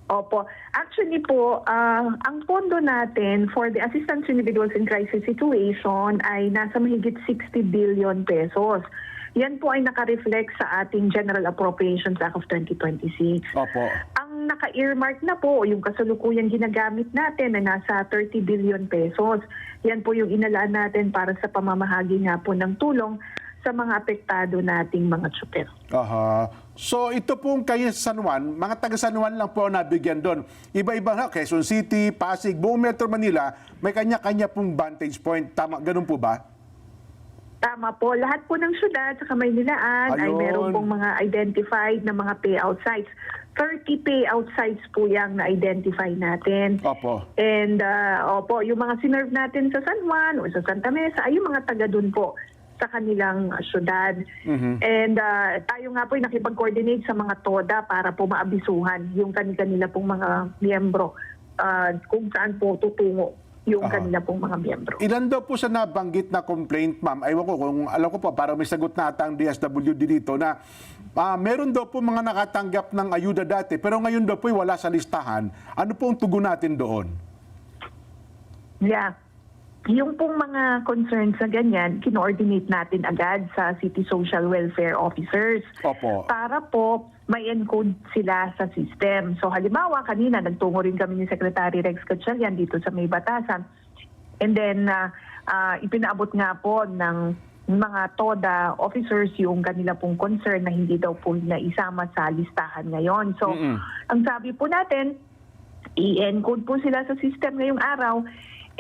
Opo. Actually po, ang pondo natin for the assistance to individuals in crisis situation ay nasa mahigit 60 billion pesos. Yan po ay naka-reflect sa ating General Appropriations Act of 2026. Opo. Ang naka-earmark na po, yung kasalukuyan ginagamit natin na nasa 30 billion pesos. Yan po yung inalaan natin para sa pamamahagi nga po ng tulong sa mga apektado nating mga tsuper. So ito pong kayo sa San Juan, mga taga San Juan lang po nabigyan doon. Iba-iba na, Quezon City, Pasig, buong Metro Manila, may kanya-kanya pong vantage point. Tama, ganun po ba? Tama po. Lahat po ng syudad sa Kamaynilaan ay Ayun. meron pong mga identified na mga payout sites. 30 payout sites po yung na-identify natin. Opo. And opo, yung mga sinerve natin sa San Juan o sa Santa Mesa ay yung mga taga dun po sa kanilang syudad. And tayo nga po ay nakipag-coordinate sa mga TODA para po maabisuhan yung kanila pong mga miyembro kung saan po tutungo yung kanila pong mga miyembro. Ilan daw po sa nabanggit na complaint, ma'am? Aywan ko kung alam ko po, para may sagot na ata ang DSWD dito na meron daw po mga nakatanggap ng ayuda dati pero ngayon daw po wala sa listahan. Ano po ang tugon natin doon? Yeah. Yung pong mga concerns na ganyan, kino-ordinate natin agad sa City Social Welfare Officers. Opo. Para po may encode sila sa system. So halimbawa, kanina nagtungo rin kami ni Secretary Rex Gatchalian dito sa May Batasan. And then, ipinaabot nga po ng mga TODA officers yung kanila pong concern na hindi daw po na isama sa listahan ngayon. So, ang sabi po natin, i-encode po sila sa system ngayong araw.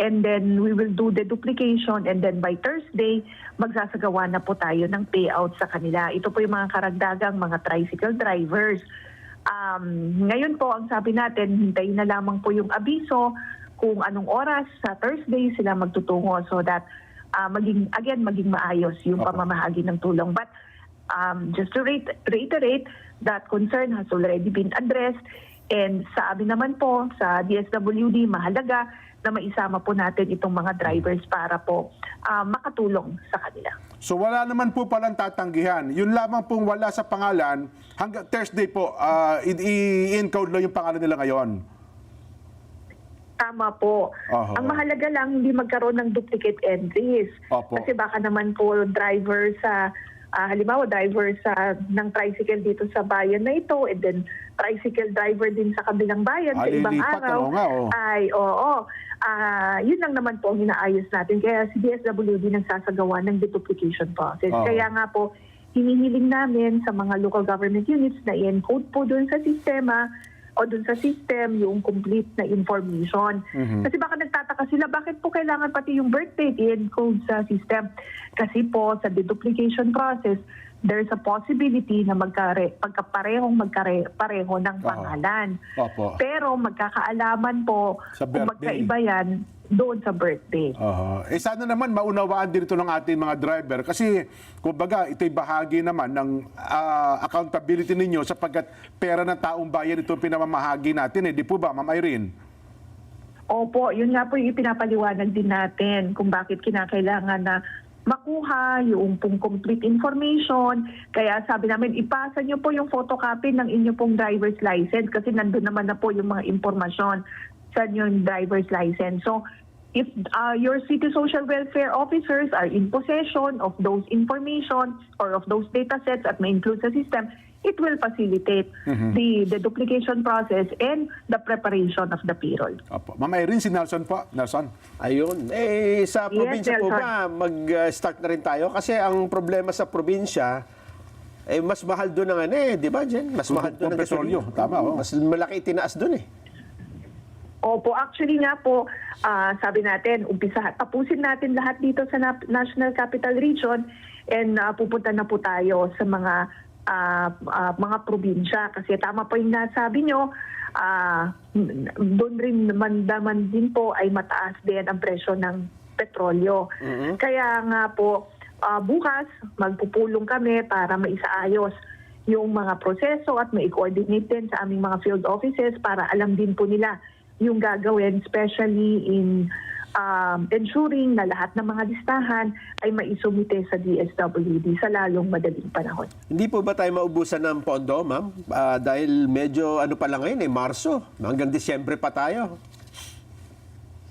And then we will do the duplication and then by Thursday, magsasagawa na po tayo ng payout sa kanila. Ito po yung mga karagdagang mga tricycle drivers. Ngayon po, ang sabi natin, hintayin na lamang po yung abiso kung anong oras sa Thursday sila magtutungo so that maging maayos yung pamamahagi ng tulong. But just to reiterate, that concern has already been addressed. And sa amin naman po, sa DSWD, mahalaga na maisama po natin itong mga drivers para po makatulong sa kanila. So wala naman po palang tatanggihan. Yun lamang pong wala sa pangalan, hanggang Thursday po, i-encode lang yung pangalan nila ngayon. Tama po. Ang mahalaga lang, hindi magkaroon ng duplicate entries. Opo. Kasi baka naman po driver sa, halimbawa driver ng tricycle dito sa bayan na ito, and then tricycle driver din sa kabilang bayan sa ibang Lilipat, araw. ano nga, Ay, oo. Yun lang naman po ang inaayos natin. Kaya si DSWD nagsasagawa ng deduplication process. Kaya nga po, hinihiling namin sa mga local government units na i-encode po doon sa sistema o doon sa system yung complete na information. Kasi baka nagtataka sila, bakit po kailangan pati yung birth date i-encode sa system? Kasi po sa deduplication process, there's a possibility na pareho ng pangalan. Opo. Pero magkakaalaman po Sa kung birthday. magkaiba yan doon sa birthday. Sana naman maunawaan din ito ng ating mga driver kasi kumbaga ito'y bahagi naman ng accountability ninyo sapagkat pera ng taong bayan ito pinamamahagi natin. Di po ba, Ma'am Irene? Opo, yun nga po yung ipinapaliwanag din natin kung bakit kinakailangan na makuha yung pong complete information. Kaya sabi namin, ipasa nyo po yung photocopy ng inyo pong driver's license kasi nandun naman na po yung mga impormasyon sa yung driver's license. So, if your city social welfare officers are in possession of those information or of those data sets at may include sa system, it will facilitate the duplication process and the preparation of the payroll. Opo. Ma'am Irene, si Nelson po. Nelson? Ayun. Sa probinsya po Nelson. ba, mag-start na rin tayo? Kasi ang problema sa probinsya, mas mahal doon ang di ba, Jen? Mas mahal doon ang petrolyo. gasolina. Tama, Mas malaki itinaas doon Opo, actually nga po, sabi natin, tapusin natin lahat dito sa National Capital Region and pupunta na po tayo sa mga probinsya. Kasi tama po yung nasabi nyo, doon rin naman din po ay mataas din ang presyo ng petrolyo. Kaya nga po, bukas magpupulong kami para maisaayos yung mga proseso at mai-coordinate din sa aming mga field offices para alam din po nila yung gagawin, especially in ensuring na lahat ng mga listahan ay maisumite sa DSWD sa lalong madaling panahon. Hindi po ba tayo maubusan ng pondo, ma'am? Dahil medyo pa lang ngayon, Marso. Hanggang Disyembre pa tayo.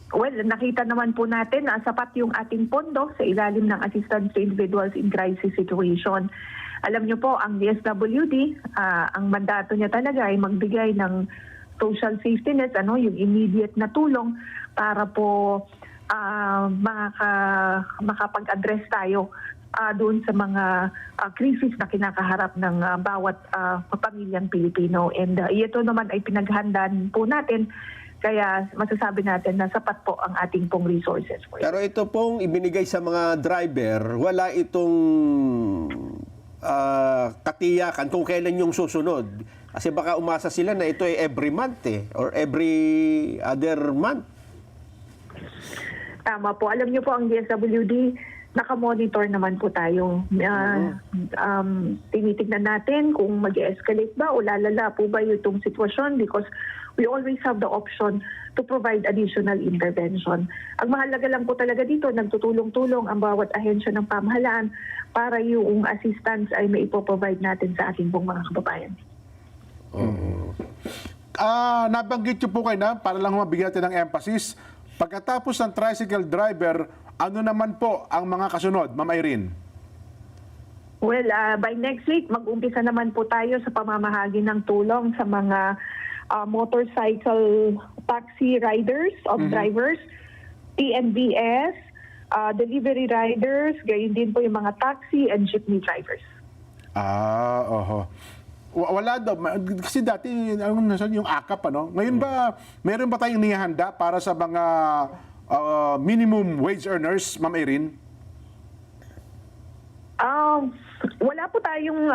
Well, nakita naman po natin na sapat yung ating pondo sa ilalim ng Assistance to Individuals in Crisis Situation. Alam niyo po, ang DSWD, ang mandato niya talaga ay magbigay ng social safety net, yung immediate na tulong para po makapag-address tayo doon sa mga crisis na kinakaharap ng bawat pamilyang Pilipino. And ito naman ay pinaghandaan po natin Kaya masasabi natin na sapat po ang ating pong resources for Pero ito pong ibinigay sa mga driver, wala itong katiyakan kung kailan yung susunod. Kasi baka umasa sila na ito ay every month or every other month. Tama po. Alam niyo po ang DSWD, nakamonitor naman po tayo. Tinitignan natin kung mag-escalate ba o lalala po ba itong sitwasyon because we always have the option to provide additional intervention. Ang mahalaga lang po talaga dito, nagtutulong-tulong ang bawat ahensya ng pamahalaan para yung assistance ay maipoprovide natin sa ating pong mga kababayan. Nabanggit niyo po kayo na, para lang mabigyan natin ng emphasis, pagkatapos ng tricycle driver, ano naman po ang mga kasunod, Ma'am Irene? Well, by next week, mag-umpisa naman po tayo sa pamamahagi ng tulong sa mga motorcycle taxi riders of drivers, TNVS, delivery riders, gayon din po yung mga taxi and jeepney drivers. Oho. Wala daw. Kasi dati, yung AKAP, ano? Ngayon ba, meron ba tayong nihanda para sa mga minimum wage earners, Ma'am Irene? Wala po tayong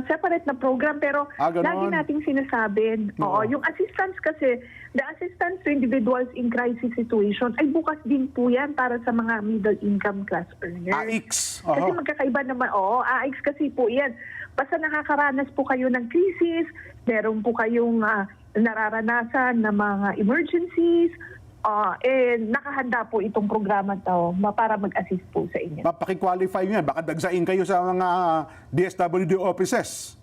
separate na program pero lagi nating sinasabi, yung assistance kasi, the assistance to individuals in crisis situation ay bukas din po yan para sa mga middle income class earners. AIX. Kasi magkakaiba naman, AIX kasi po yan. Basta nakakaranas po kayo ng crisis, meron po kayong nararanasan na mga emergencies, nakahanda po itong programa para mag-assist po sa inyo. Mapaki-qualify nyo yan. Baka dagsain kayo sa mga DSWD offices.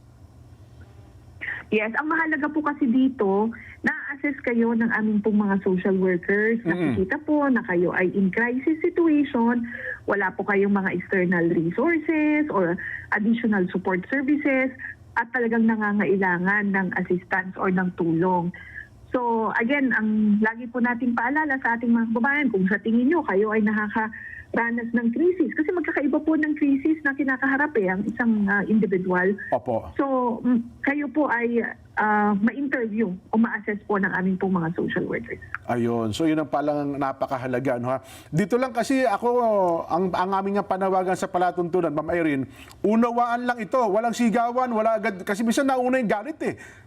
Yes, ang mahalaga po kasi dito, na-assess kayo ng aming pong mga social workers. Nakikita po na kayo ay in crisis situation, wala po kayong mga external resources or additional support services at talagang nangangailangan ng assistance or ng tulong. So again, ang lagi po nating paalala sa ating mga kababayan, kung sa tingin nyo kayo ay nakakaranas ng krisis, kasi magkakaiba po ng krisis na kinakaharap ang isang individual. Opo. So kayo po ay ma-interview o ma-assess po ng aming pong mga social workers. Ayun. So yun ang palang napakahalaga. No, ha? Dito lang kasi ako, ang aming panawagan sa palatuntunan, Ma'am Irene, unawaan lang ito. Walang sigawan, wala agad. Kasi minsan nauna yung galit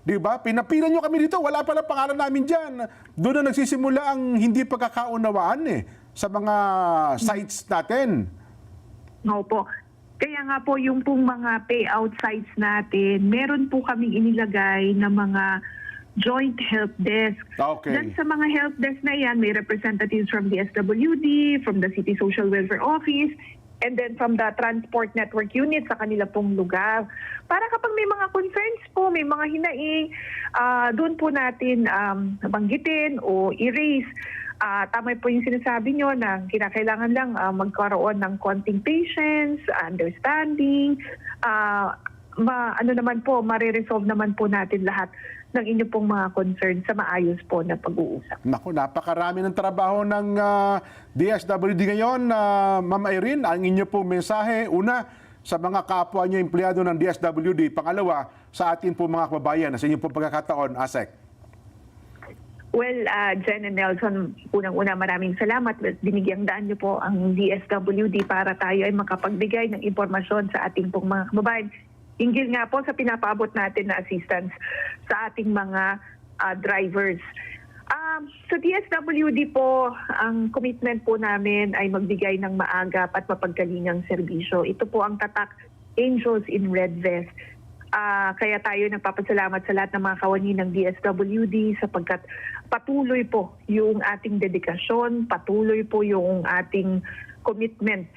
Di ba? Pinapilan nyo kami dito. Wala pala pangalan namin dyan. Doon na nagsisimula ang hindi pagkakaunawaan sa mga sites natin. Opo. Kaya nga po yung pong mga payout sites natin, meron po kaming inilagay na mga joint help desk. Okay. Then sa mga help desk na yan, may representatives from the SWD, from the City Social Welfare Office, and then from the transport network unit sa kanila pong lugar. Para kapag may mga concerns po, may mga hinaing, doon po natin banggitin o erase. Tama po yung sinasabi nyo na kinakailangan lang magkaroon ng konting patience, understanding, mariresolve naman po natin lahat ng inyo pong mga concerns sa maayos po na pag-uusap. Naku, napakarami ng trabaho ng DSWD ngayon. Ma'am Irene, ang inyo pong mensahe, una, sa mga kapwa nyo empleyado ng DSWD, pangalawa, sa atin po mga kababayan, sa inyo pong pagkakataon, ASEC. Well, Jen and Nelson, unang-una maraming salamat. Binigyang daan niyo po ang DSWD para tayo ay makapagbigay ng impormasyon sa ating pong mga kababayan. Hinggil nga po sa pinapaabot natin na assistance sa ating mga drivers. Sa DSWD po, ang commitment po namin ay magbigay ng maagap at mapagkalingang serbisyo. Ito po ang tatak Angels in Red Vest. Kaya tayo nagpapasalamat sa lahat ng mga kawani ng DSWD sapagkat patuloy po yung ating dedikasyon, patuloy po yung ating commitment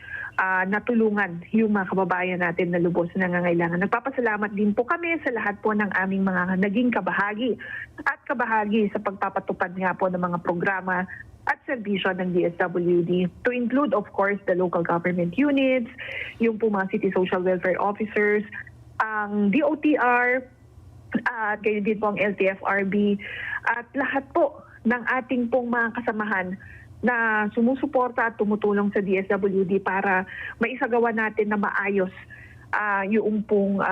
na tulungan yung mga kababayan natin na lubos na nangangailangan. Nagpapasalamat din po kami sa lahat po ng aming mga naging kabahagi at kabahagi sa pagpapatupad nga po ng mga programa at serbisyo ng DSWD. To include, of course, the local government units, yung po mga city social welfare officers, ang DOTR, at gayon din po ang LTFRB, at lahat po ng ating pong mga kasamahan na sumusuporta at tumutulong sa DSWD para maisagawa natin na maayos yung pong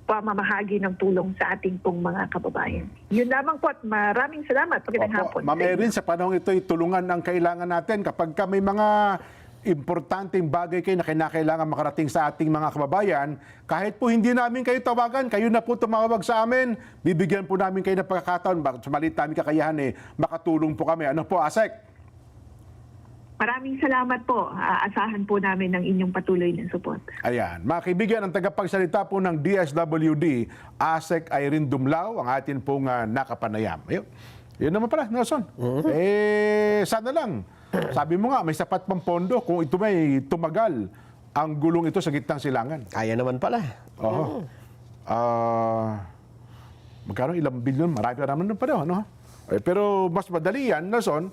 pamamahagi ng tulong sa ating pong mga kababayan. Yun lamang po at maraming salamat. Magandang hapon. Ma'am Erin, sa panahon ito, tulungan ang kailangan natin kapag ka may mga importanteng bagay kayo na kinakailangan makarating sa ating mga kababayan, kahit po hindi namin kayo tawagan, kayo na po tumawag sa amin, bibigyan po namin kayo ng pagkakataon, sa maliit namin kakayahan makatulong po kami. Ano po, Asek? Maraming salamat po. Asahan po namin ng inyong patuloy na support. Ayan. Mga kaibigan, ang tagapagsalita po ng DSWD, Asek Irene Dumlao, ang atin pong nakapanayam. Ayun. Yun naman pala, Nelson. Sana lang. Sabi mo nga, may sapat pang pondo kung ito may tumagal ang gulong ito sa gitnang silangan. Kaya naman pala. Oo. Magkano? Ilang bilyon? Marami pa naman pa daw. Ano? Pero mas madali yan, Nelson,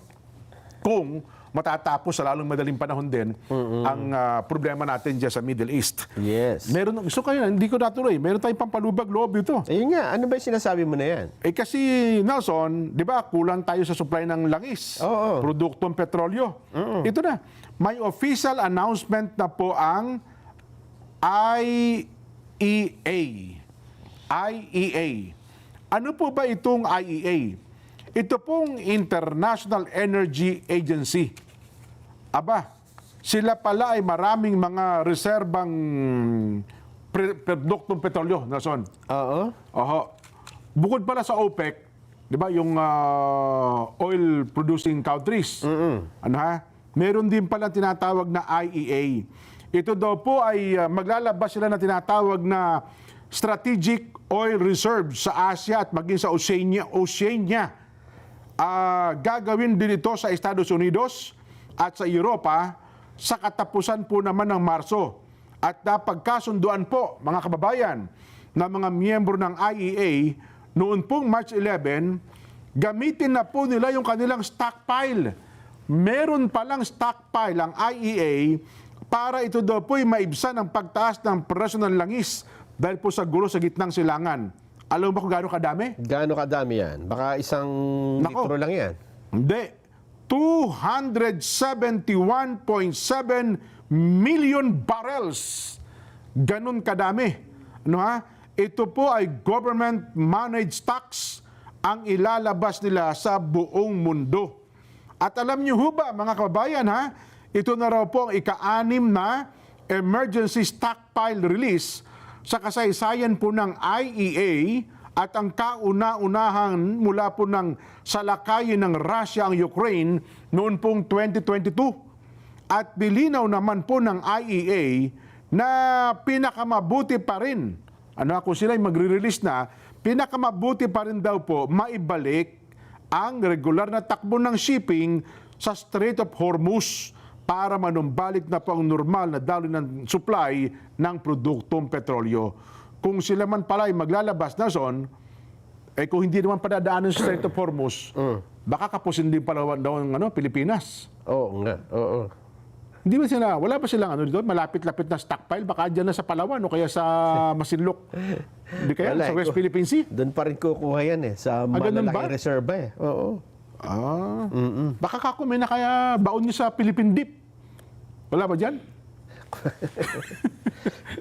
kung matatapos sa lalong madaling panahon din ang problema natin dyan sa Middle East. Yes. Meron, gusto kayo, hindi ko natuloy, meron tayong pampalubag loob ito. Ayun nga, ano ba yung sinasabi mo na yan? Kasi, Nelson, di ba, kulang tayo sa supply ng langis, produktong petrolyo. Ito na, may official announcement na po ang IEA. IEA. Ano po ba itong IEA? Ito pong International Energy Agency. Aba, sila pala ay maraming mga reserbang produktong petrolyo, Nelson. Oo. Bukod pala sa OPEC, di ba, yung oil producing countries. Ano ha? Meron din pala tinatawag na IEA. Ito daw po ay maglalabas sila na tinatawag na strategic oil reserves sa Asia at maging sa Oceania. Gagawin din ito sa Estados Unidos at sa Europa sa katapusan po naman ng Marso. At napagkasunduan po, mga kababayan, na mga miyembro ng IEA noon pong March 11, gamitin na po nila yung kanilang stockpile. Meron palang stockpile ang IEA para ito daw po'y maibsan ang pagtaas ng presyo ng langis dahil po sa gulo sa gitnang silangan. Alam mo ba kung gaano kadami? Gaano kadami yan? Baka isang litro lang yan. Hindi. 271.7 million barrels. Ganun kadami. Ano ha? Ito po ay government-managed stocks ang ilalabas nila sa buong mundo. At alam niyo ho ba, mga kababayan, ha? Ito na raw po ang ika-6 na emergency stockpile release sa kasaysayan po ng IEA at ang kauna-unahan mula po ng salakayin ng Russia ang Ukraine noon pong 2022. At nilinaw naman po ng IEA na pinakamabuti pa rin, kung sila ay magre-release na, pinakamabuti pa rin daw po maibalik ang regular na takbo ng shipping sa Strait of Hormuz para manumbalik na po ang normal na daloy ng supply ng produktong petrolyo. Kung sila man pala ay maglalabas na zon, kung hindi naman padadaanan sa Strait of Hormuz, baka kapusin din pala daw ng Pilipinas. Oo nga, oo. Hindi ba sila, wala ba silang dito, malapit-lapit na stockpile, baka dyan na sa Palawan o kaya sa Masinloc. Hindi kaya, sa West Philippine Sea. Doon pa rin kukuha yan sa malalaking reserva Oo. Baka kakumin na kaya baon niyo sa Philippine Deep. Wala ba dyan?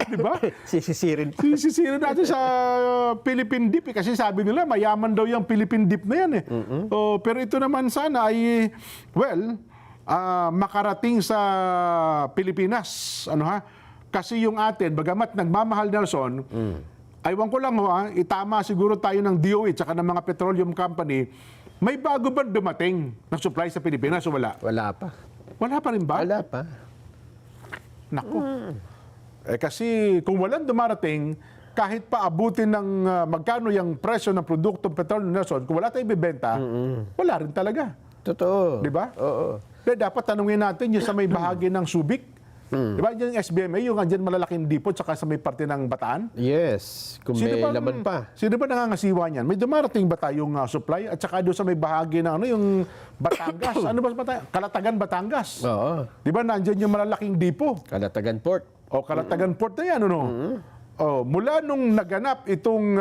Diba? Sisisirin pa. Sisisirin natin sa Philippine Deep kasi sabi nila mayaman daw yung Philippine Deep na yan pero ito naman sana ay, makarating sa Pilipinas. Kasi yung atin, bagamat nagmamahal, Nelson, aywan ko lang itama siguro tayo ng DOH at ng mga petroleum company. May bago ba dumating na supply sa Pilipinas o wala? Wala pa. Wala pa rin ba? Wala pa. Naku. Kasi kung walang dumarating, kahit pa abutin ng magkano yung presyo ng produktong petrolyo, Nelson, kung wala tayong bibenta, wala rin talaga. Totoo. Di ba? Oo. Kaya dapat tanungin natin yung sa may bahagi ng Subic. Di ba? Yung SBMA, yung andyan malalaking depot saka sa may parte ng Bataan. Yes. Kung may laman pa. Sino ba nangangasiwa niyan? May dumarating ba tayong supply? At saka doon sa may bahagi ng yung Batangas. Ano ba Batangas? Kalatagan, Batangas. Oo. Di ba nandyan yung malalaking depot? Kalatagan Port. O Kalatagan Port na yan, mula nung naganap itong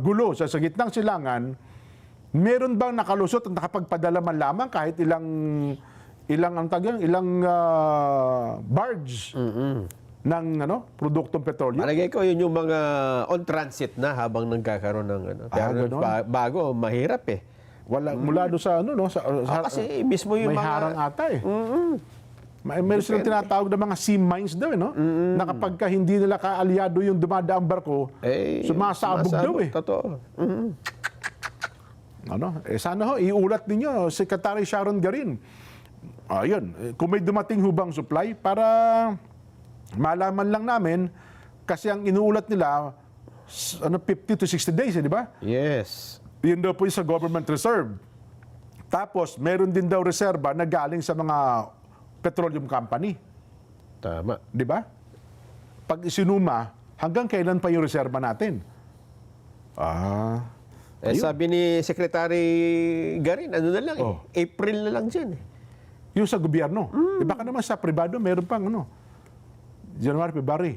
gulo sa gitnang silangan, meron bang nakalusot at nakapagpadala man lamang kahit ilang barge ng produktong petrolyo. Palagay ko yun yung mga on transit na habang nagkakaroon ng ganun. bago, mahirap eh. Wala mula doon sa Kasi mismo yung may mga... harang ata eh. Meron silang tinatawag na mga sea mines daw, no? Na kapag ka hindi nila kaalyado yung dumadaang barko, sumasabog daw eh. Totoo. Sana ho, iulat ninyo, Secretary Sharon Garin. Ayun, kung may dumating hubang supply, para malaman lang namin, kasi ang inuulat nila, 50 to 60 days, di ba? Yes. Yun daw po yung sa government reserve. Tapos, meron din daw reserba na galing sa mga petroleum company. Tama. Di ba? Pag isinuma, hanggang kailan pa yung reserba natin? Sabi ni Secretary Garin, ano na lang April na lang dyan eh. Yung sa gobyerno. Baka naman sa pribado, meron pang January, February,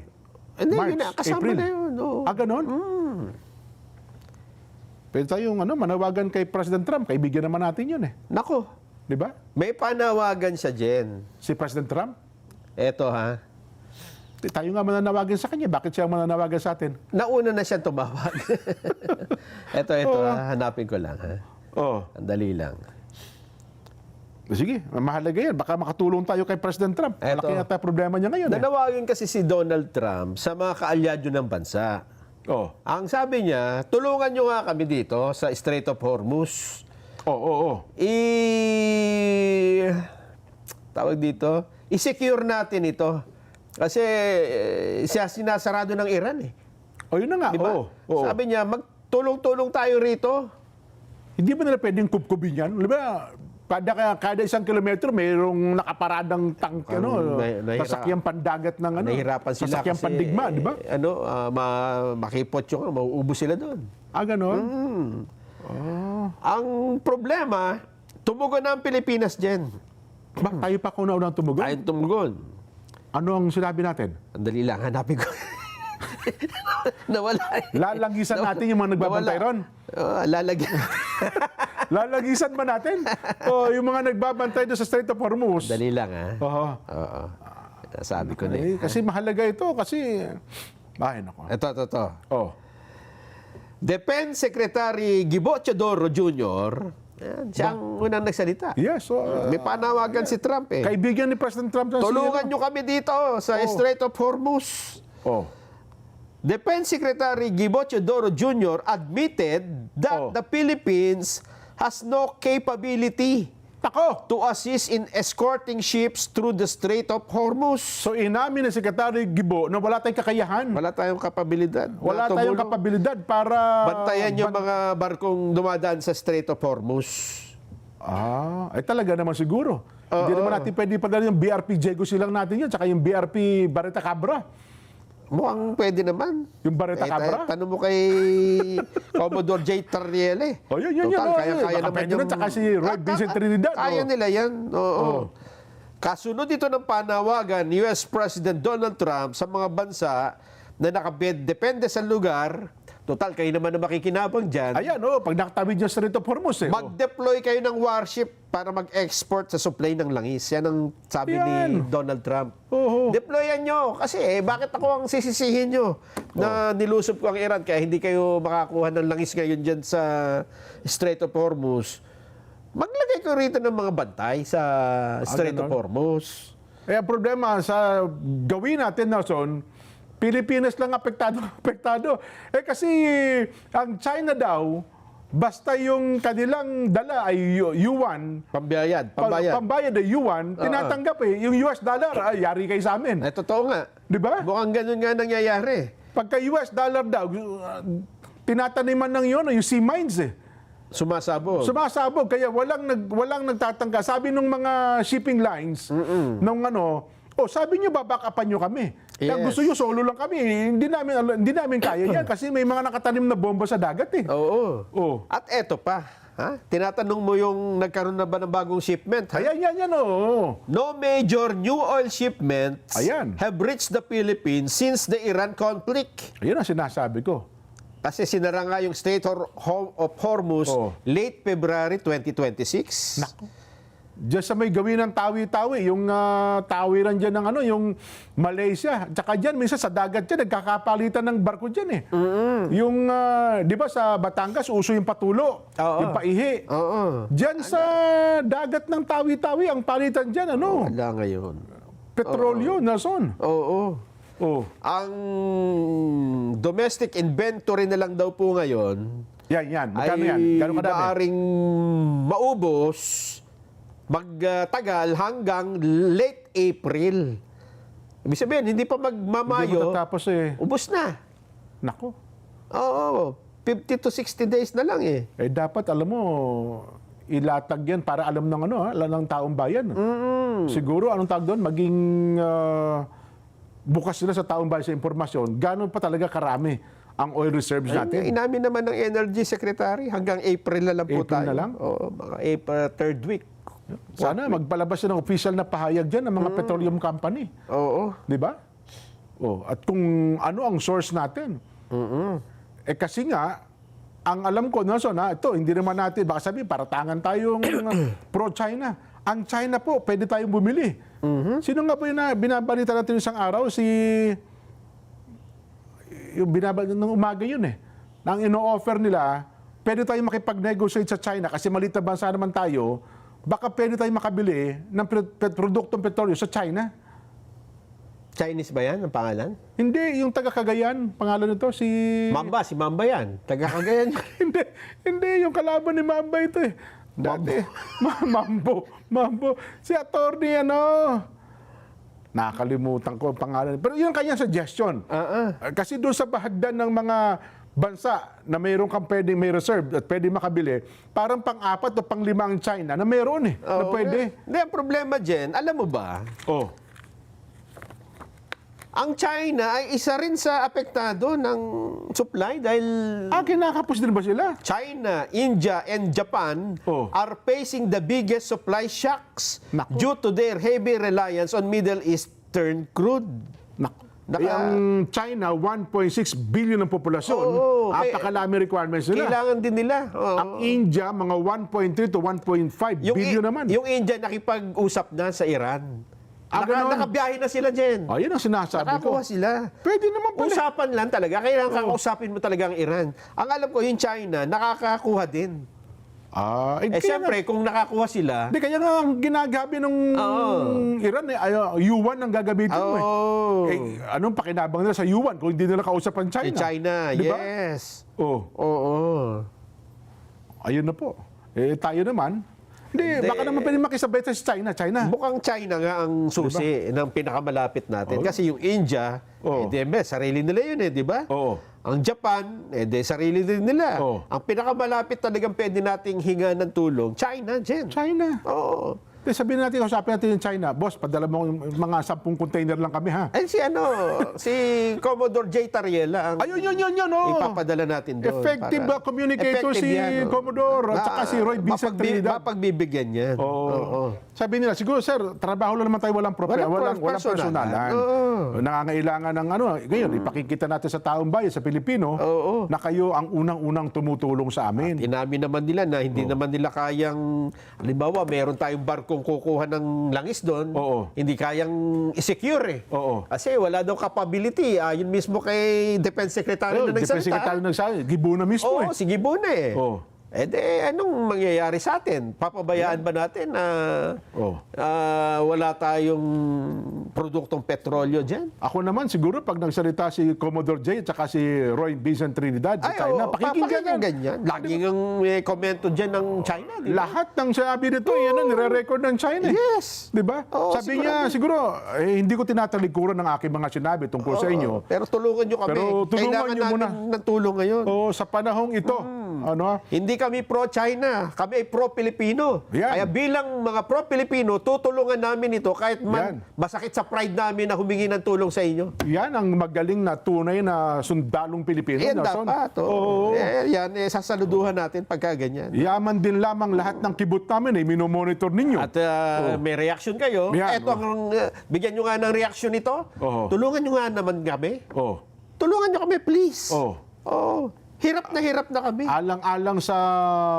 Hindi, March, yun na, kasama April. na yun. Ganon? Pwede tayong manawagan kay President Trump. Kaibigan naman natin yun eh. Nako, Di ba? may panawagan siya, Jen. Si President Trump. Eto ha, Tayo nga mananawagan sa kanya. Bakit siya mananawagan sa atin? nauna na siyang tumawag. Eto, hanapin ko lang ha. Andali lang. Sige, mahalaga yan. Baka makatulong tayo kay President Trump. Eto. Malaki yata problema niya ngayon. Nanawagan kasi si Donald Trump sa mga kaalyado ng bansa. Ang sabi niya, tulungan nyo nga kami dito sa Strait of Hormuz. Tawag dito, i-secure natin ito. Kasi siya sinasarado ng Iran eh. Yun na nga. Diba? Sabi niya, magtulong-tulong tayo rito. Hindi ba nila pwedeng kubkubin yan? Di ba? Kada isang kilometro, mayroong nakaparadang tank, sasakyang pandagat ng Nahihirapan sila sasakyang kasi, pandigma, di ba? Makipot yung, mauubos sila doon. Ganon? Ang problema, tumugon na ang Pilipinas, Jen. Tayo pa kung naunang tumugon? Tayong tumugon. Ano ang sinabi natin? Andali lang, hanapin ko. Nawala. Lalagisan natin yung mga nagbabantay ron? Lalagyan. Lalagisan ba natin? Yung mga nagbabantay doon sa Strait of Hormuz? Dali lang, ha? Oo. Sabi ko na eh. Kasi mahalaga ito, kasi... Ay, nako. Ito. Defense Secretary Gibo Teodoro Jr., siya ang unang nagsalita. Yes. May panawagan si Trump eh. Kaibigan ni President Trump. Tulungan nyo kami dito sa Strait of Hormuz. Defense Secretary Gibo Teodoro Jr. admitted that the Philippines has no capability to assist in escorting ships through the Strait of Hormuz. So inamin ni Secretary Gibo na wala tayong kakayahan. Wala tayong kapabilidad. Wala tayong kapabilidad para... Bantayan yung mga barkong dumadaan sa Strait of Hormuz. Talaga naman siguro. Hindi naman natin pwede padala yung BRP Diego Silang natin yun, tsaka yung BRP Bareta Cabra. Mukhang pwede naman. Yung Bareta Cabra? Tanong mo kay Commodore J. Tarriele. Yun. Kaya naman yung... Tsaka si Roy Vincent Trinidad. Kaya nila yan. Kasunod ito ng panawagan ni US President Donald Trump sa mga bansa na nakabed depende sa lugar. Total, kayo naman na makikinabang dyan. Ayan, pag nakatawid yung Strait of Hormuz mag-deploy kayo ng warship para mag-export sa supply ng langis. Yan ang sabi ni Donald Trump. Deployan nyo. Kasi bakit ako ang sisisihin nyo na nilusob ko ang Iran kaya hindi kayo makakuha ng langis ngayon dyan sa Strait of Hormuz. Maglagay ko rito ng mga bantay sa Strait of Hormuz. Ang problema sa gawin natin, Nelson, Pilipinas lang apektado. Kasi ang China daw, basta yung kanilang dala ay yuan. Pambayad. Pambayad ay yuan, tinatanggap Yung US dollar, yari kayo sa amin. Totoo nga. Di ba? Mukhang ganun nga nangyayari. Pagka US dollar daw, tinataniman ng yun, yung sea mines Sumasabog. Kaya walang nagtatangka. Sabi nung mga shipping lines, sabi nyo babakapan nyo kami. Kaya gusto nyo solo lang kami. Hindi namin kaya yan kasi may mga nakatanim na bomba sa dagat Oo. At eto pa, tinatanong mo yung nagkaroon na ba ng bagong shipment? Ayan. No major new oil shipments have reached the Philippines since the Iran conflict. Ayan ang sinasabi ko. Kasi sinara nga yung Strait of Hormuz late February 2026. Naku. Diyan sa may gawin ng Tawi-Tawi, yung tawiran dyan ng yung Malaysia. Tsaka dyan, minsan sa dagat dyan, nagkakapalitan ng barko dyan eh. Yung, di ba sa Batangas, uso yung patulo, yung paihi. Dyan sa dagat ng Tawi-Tawi, ang palitan dyan, Wala ngayon. Petrolyo, Nelson. Oo. Ang domestic inventory na lang daw po ngayon Yan. Magkano ay yan? Gano'ng kadami? maaaring maubos magtagal hanggang late April. Ibig sabihin, hindi pa Hindi magmamayo, matatapos eh. ubos na. Nako. Oo, 50 to 60 days na lang eh. Dapat, alam mo, ilatag yan para alam ng alam ng taong bayan. Siguro, anong tawag doon? Maging bukas sila sa taong bayan sa impormasyon. Gano'n pa talaga karami ang oil reserves natin? Inamin naman ng Energy Secretary, hanggang April na lang po April tayo. na lang? Oo, mga April, third week. Sana magpalabas na ng official na pahayag dyan ng mga petroleum company. Oo. Di ba? At kung ano ang source natin. Kasi nga, ang alam ko, Nelson, ito, hindi naman natin, baka sabihin, paratangan tayong pro-China. Ang China po, pwede tayong bumili. Sino nga po yung binabalita natin isang araw? Yung binabalita ng umaga yun eh. Nang ino-offer nila, pwede tayong makipag-negotiate sa China kasi maliit na bansa naman tayo, baka pwede tayong makabili ng produktong petrolyo sa China. Chinese ba yan ang pangalan? Hindi, yung taga Cagayan, pangalan nito, si Mamba yan. Taga Cagayan. hindi, yung kalaban ni Mamba ito eh. Dati, Mambo. Si attorney, nakalimutan ko ang pangalan. Pero yun ang kanyang suggestion. Kasi doon sa bahagdan ng mga bansa na mayroon kang pwedeng may reserve at pwede makabili, parang pang-4 o pang-5 ang China na mayroon na pwede. Hindi, ang problema dyan, alam mo ba, ang China ay isa rin sa apektado ng supply dahil kinakapos din ba sila? China, India, and Japan are facing the biggest supply shocks due to their heavy reliance on Middle Eastern crude. Ang China, 1.6 billion ang populasyon. Apakalami requirements nila. Kailangan din nila. Ang India, mga 1.3 to 1.5 billion naman. Yung India nakipag-usap na sa Iran. Nakabiyahe na sila dyan. Yun ang sinasabi ko. Nakakuha sila. Pwede naman pala. Usapan lang talaga. Kailangan kakausapin mo talaga ang Iran. Ang alam ko, yung China, nakakakuha din. Siyempre, kung nakakuha sila... Hindi, kaya nga ang ginagabi ng Iran, yuan ang gagamitin mo eh. Anong pakinabang nila sa yuan kung hindi nila kausap ang China? China, diba? yes. Ayun na po. Tayo naman, baka naman pwede makisabay sa China. Mukhang China nga ang susi ng pinakamalapit natin. Kasi yung India, sarili nila yun di ba? Ang Japan, sarili din nila. Ang pinakamalapit talagang pwede nating hinga ng tulong, China, Jen. China. Oo. Sabihin natin, usapin natin yung China. Boss, padala mo mga 10 container lang kami, ha? Si Commodore J. Tariela ang yun. ipapadala natin doon. Effective communicator si Commodore at saka si Roy Vincent Trinidad. Mapagbibigyan yan. Sabi nila, siguro sir, trabaho lang naman tayo, walang personalan. Nangangailangan ng ngayon, ipakikita natin sa taong bayan, sa Pilipino, na kayo ang unang-unang tumutulong sa amin. Inamin naman nila na hindi naman nila kayang, halimbawa, meron tayong barkong kukuha ng langis doon, hindi kayang i-secure Kasi wala daw capability. Yun mismo kay Defense Secretary na nagsalita. Defense Secretary nagsalita. Gibuna mismo si Gibuna anong mangyayari sa atin? Papabayaan ba natin na wala tayong produktong petrolyo dyan? Ako naman, siguro, pag nagsalita si Commodore J at saka si Roy Vincent Trinidad sa China, pakikinggan yan. Laging ang may komento dyan ng China. Diba? Lahat ng sabi nito, nire-record ng China. Yes. Diba? Sabi niya, siguro, hindi ko tinatalikuran ng aking mga sinabi tungkol sa inyo. Pero tulungan nyo kami. Pero tulungan Kailangan nyo muna ng tulong ngayon. Sa panahong ito. Hindi kami pro-China. Kami ay pro-Pilipino. Yan. Kaya bilang mga pro-Pilipino, tutulungan namin ito kahit masakit sa pride namin na humingi ng tulong sa inyo. Yan ang magaling na tunay na sundalong Pilipino. Yan dapat. Sasaluduhan natin pagka ganyan. Yaman din lamang lahat ng kibot namin minomonitor ninyo. At may reaction kayo. Ito ang bigyan nyo nga ng reaction nito. Tulungan nyo nga naman kami. Tulungan nyo kami, please. Hirap na kami. Alang-alang sa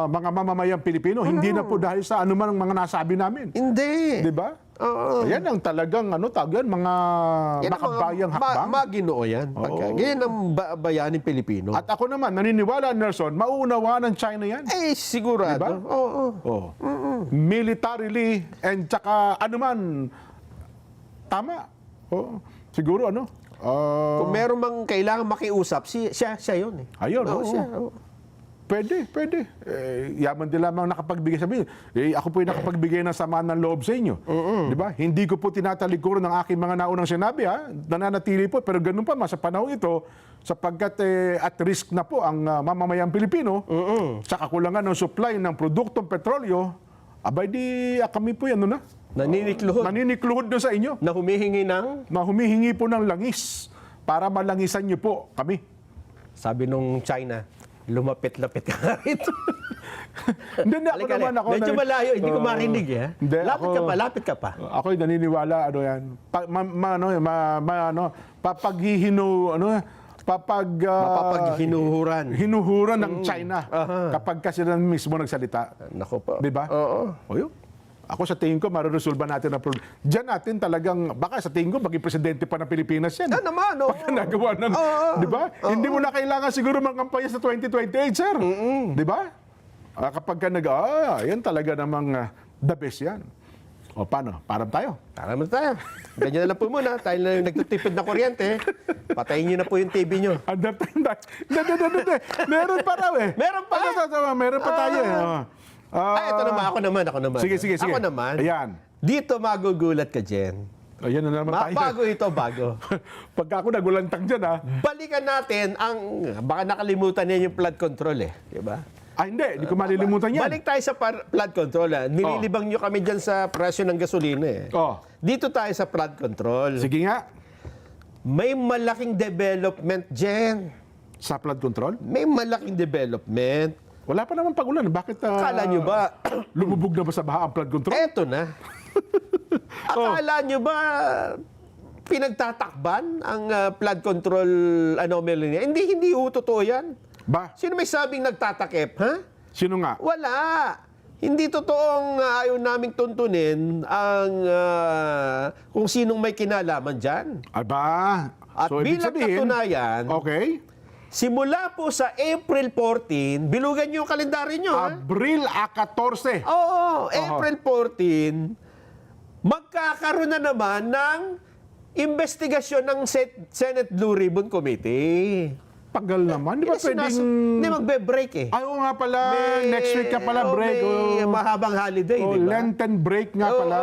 mga mamamayang Pilipino, hindi na po dahil sa anuman ang mga nasabi namin. Hindi. Di ba? Oo. Yan ang talagang, tawag yan, mga Yan ang makabayang hakbang. Maginoo yan. Ganyan ang bayaning Pilipino. At ako naman, naniniwala, Nelson, mauunawaan ng China yan. Sigurado. Diba? Oo. Militarily, and tsaka anuman, tama. Siguro, Kung meron mang kailangan makiusap, siya yun eh. Ayun, Oo, oo. siya, oo. Pwede. Yaman din lamang nakapagbigay sabihin. Ako po yung nakapagbigay ng samaan ng loob sa inyo. Di ba? Hindi ko po tinatalikuran ng aking mga naunang sinabi, ha? Nananatili po. Pero ganun pa, sa panahon ito, sapagkat at risk na po ang mamamayang Pilipino, sa kakulangan ng supply ng produktong petrolyo, abay di kami po yan, Naninikluhod na sa inyo. Na humihingi po ng langis para malangisan niyo po kami. Sabi nung China, lumapit-lapit ka nga rito. Hindi, ako naman ako. Medyo malayo, hindi ko marinig eh. Hindi, Lapit ka pa. Ako'y naniniwala, yan. Hinuhuran ng China kapag kasi na mismo nagsalita. Nako po. Di ba? Oo. Yun. Ako sa tingin ko, mareresolba natin ang problem. Diyan natin talagang, baka sa tingin ko, maging presidente pa ng Pilipinas yan. Naman, oo. Pagka nagawa ng, di ba? Hindi mo na kailangan siguro magkampanya sa 2028, sir. Di ba? Kapag ka yan talaga namang the best yan. O paano? Param tayo. Ganyan na lang po muna. Tayo na yung nagtutipid na kuryente. Patayin niyo na po yung TV niyo. Meron pa raw eh. Meron pa? Meron pa tayo eh. Ito naman. Ako naman. Sige. Ako naman. Ayan. Dito magugulat ka, Jen. Ayan na naman tayo. Bago. Pagka ako nagulantang dyan, Balikan natin baka nakalimutan niya yung flood control eh. Diba? Hindi ko malilimutan yan. Balik tayo sa flood control. Nililibang nyo kami dyan sa presyo ng gasolina eh. Dito tayo sa flood control. Sige nga. May malaking development, Jen. Sa flood control? May malaking development. Wala pa naman pag-ulan. Bakit Akala nyo ba lumubog na ba sa baha ang flood control? Eto na. Akala nyo ba pinagtatakban ang flood control anomaly niya? Hindi totoo yan. Ba? Sino may sabing nagtatakip, ha? Sino nga? Wala. Hindi totoong ayaw naming tuntunin ang kung sinong may kinalaman dyan. Aba. At So, ibig bilang sabihin, katunayan, okay. simula po sa April 14, bilugan nyo yung kalendaryo nyo, ha? Abril 14. Oo, April 14, magkakaroon na naman ng investigasyon ng Senate Blue Ribbon Committee. Pagal naman. Di ba pwedeng... Hindi, magbe-break eh. Ay, oo nga pala. Next week ka pala break. May mahabang holiday, di ba? Lenten break nga pala.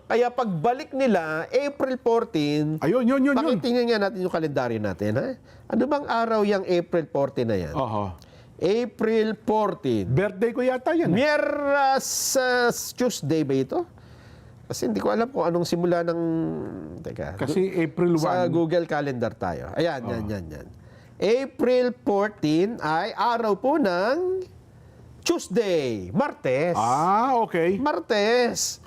Kaya pagbalik nila, April 14, Ayun. pakitingnan nga natin yung kalendaryo natin. Ha? Ano bang araw yung April 14 na yan? April 14. Birthday ko yata yan. Tuesday ba ito? Kasi hindi ko alam kung anong simula ng... Teka. Kasi April 1. Sa Google Calendar tayo. Ayan, yan. April 14 ay araw po ng Tuesday, Martes. Okay. Martes.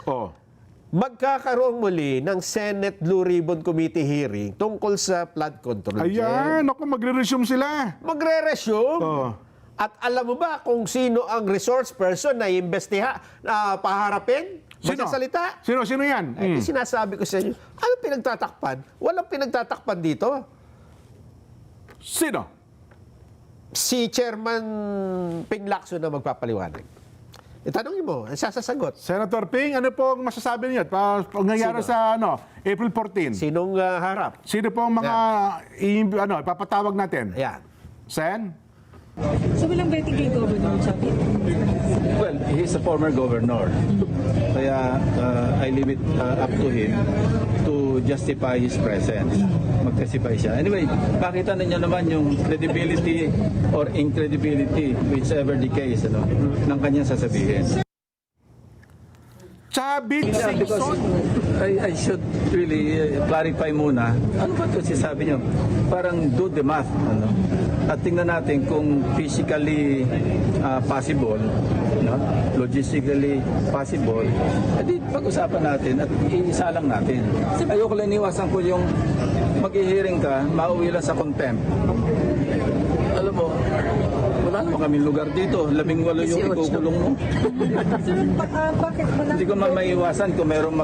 Magkakaroon muli ng Senate Blue Ribbon Committee hearing tungkol sa flood control. Ayan, ako magre-resume sila. Magre-resume? At alam mo ba kung sino ang resource person na paharapin? Magsasalita? Sino yan? Sinasabi ko sa inyo, ano pinagtatakpan? Walang pinagtatakpan dito. Sino? Si Chairman Ping Lacson na magpapaliwanag. Itanongin mo, ang sasasagot. Senator Ping, ano po ang masasabi niyo? Nangyari sa April 14. Sinong harap? Sino po ang mga ipapatawag natin? Ayan. Sen? So walang betting kay Governor Chavit? Well, he's a former governor. Kaya I leave it up to him to justify his presence. Mag-testify siya. Anyway, pakita ninyo naman yung credibility or incredibility, whichever the case, ng kanyang sasabihin. Chavit Singson. I should really clarify muna. Ano ba ito sinasabi nyo? Parang do the math. At tingnan natin kung physically possible, logistically possible. Edi pag-usapan natin at iisa lang natin. Ayoko lang iwasan ko yung mag-hearing ka, mauwi lang sa contempt. Alam mo, kaming lugar dito. 18 yung ikukulong mo. Bakit wala? Hindi ko man maiwasan kung mayroong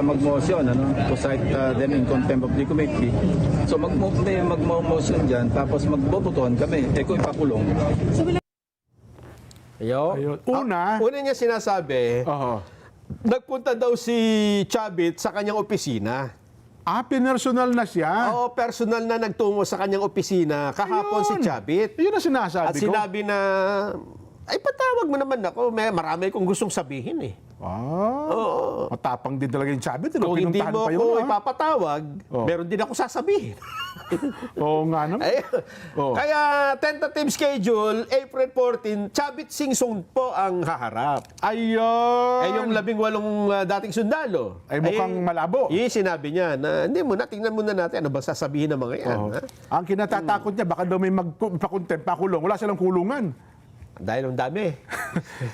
mag-motion, to cite them in contempt of the committee. So mag-motion dyan, tapos magbobotohan kami. Kung ipakulong. Ayun. Una, Una niya sinasabi, oho. nagpunta daw si Chavit sa kanyang opisina. Personal na siya. Oo, personal na nagtungo sa kanyang opisina kahapon si Chavit. Yun ang sinasabi At ko. sinabi na, ay patawag mo naman ako, marami kong gustong sabihin eh. Oo. Matapang din talaga yung Chavit. Kung hindi Pinuntahan mo pa ako yun, ha? ipapatawag, meron din ako sasabihin. Oo nga naman. Ay, Oo. Kaya tentative schedule, April 14, Chavit Singson po ang haharap. Ayun. Yung 18 dating sundalo. Ay, mukhang malabo. Yung sinabi niya na, hindi muna, tingnan muna natin ano ba sasabihin ng mga yan. Oo. Ha? Ang kinatatakot niya, baka daw may magpakontempt, pakulong. Wala silang kulungan. Dahil ang dami.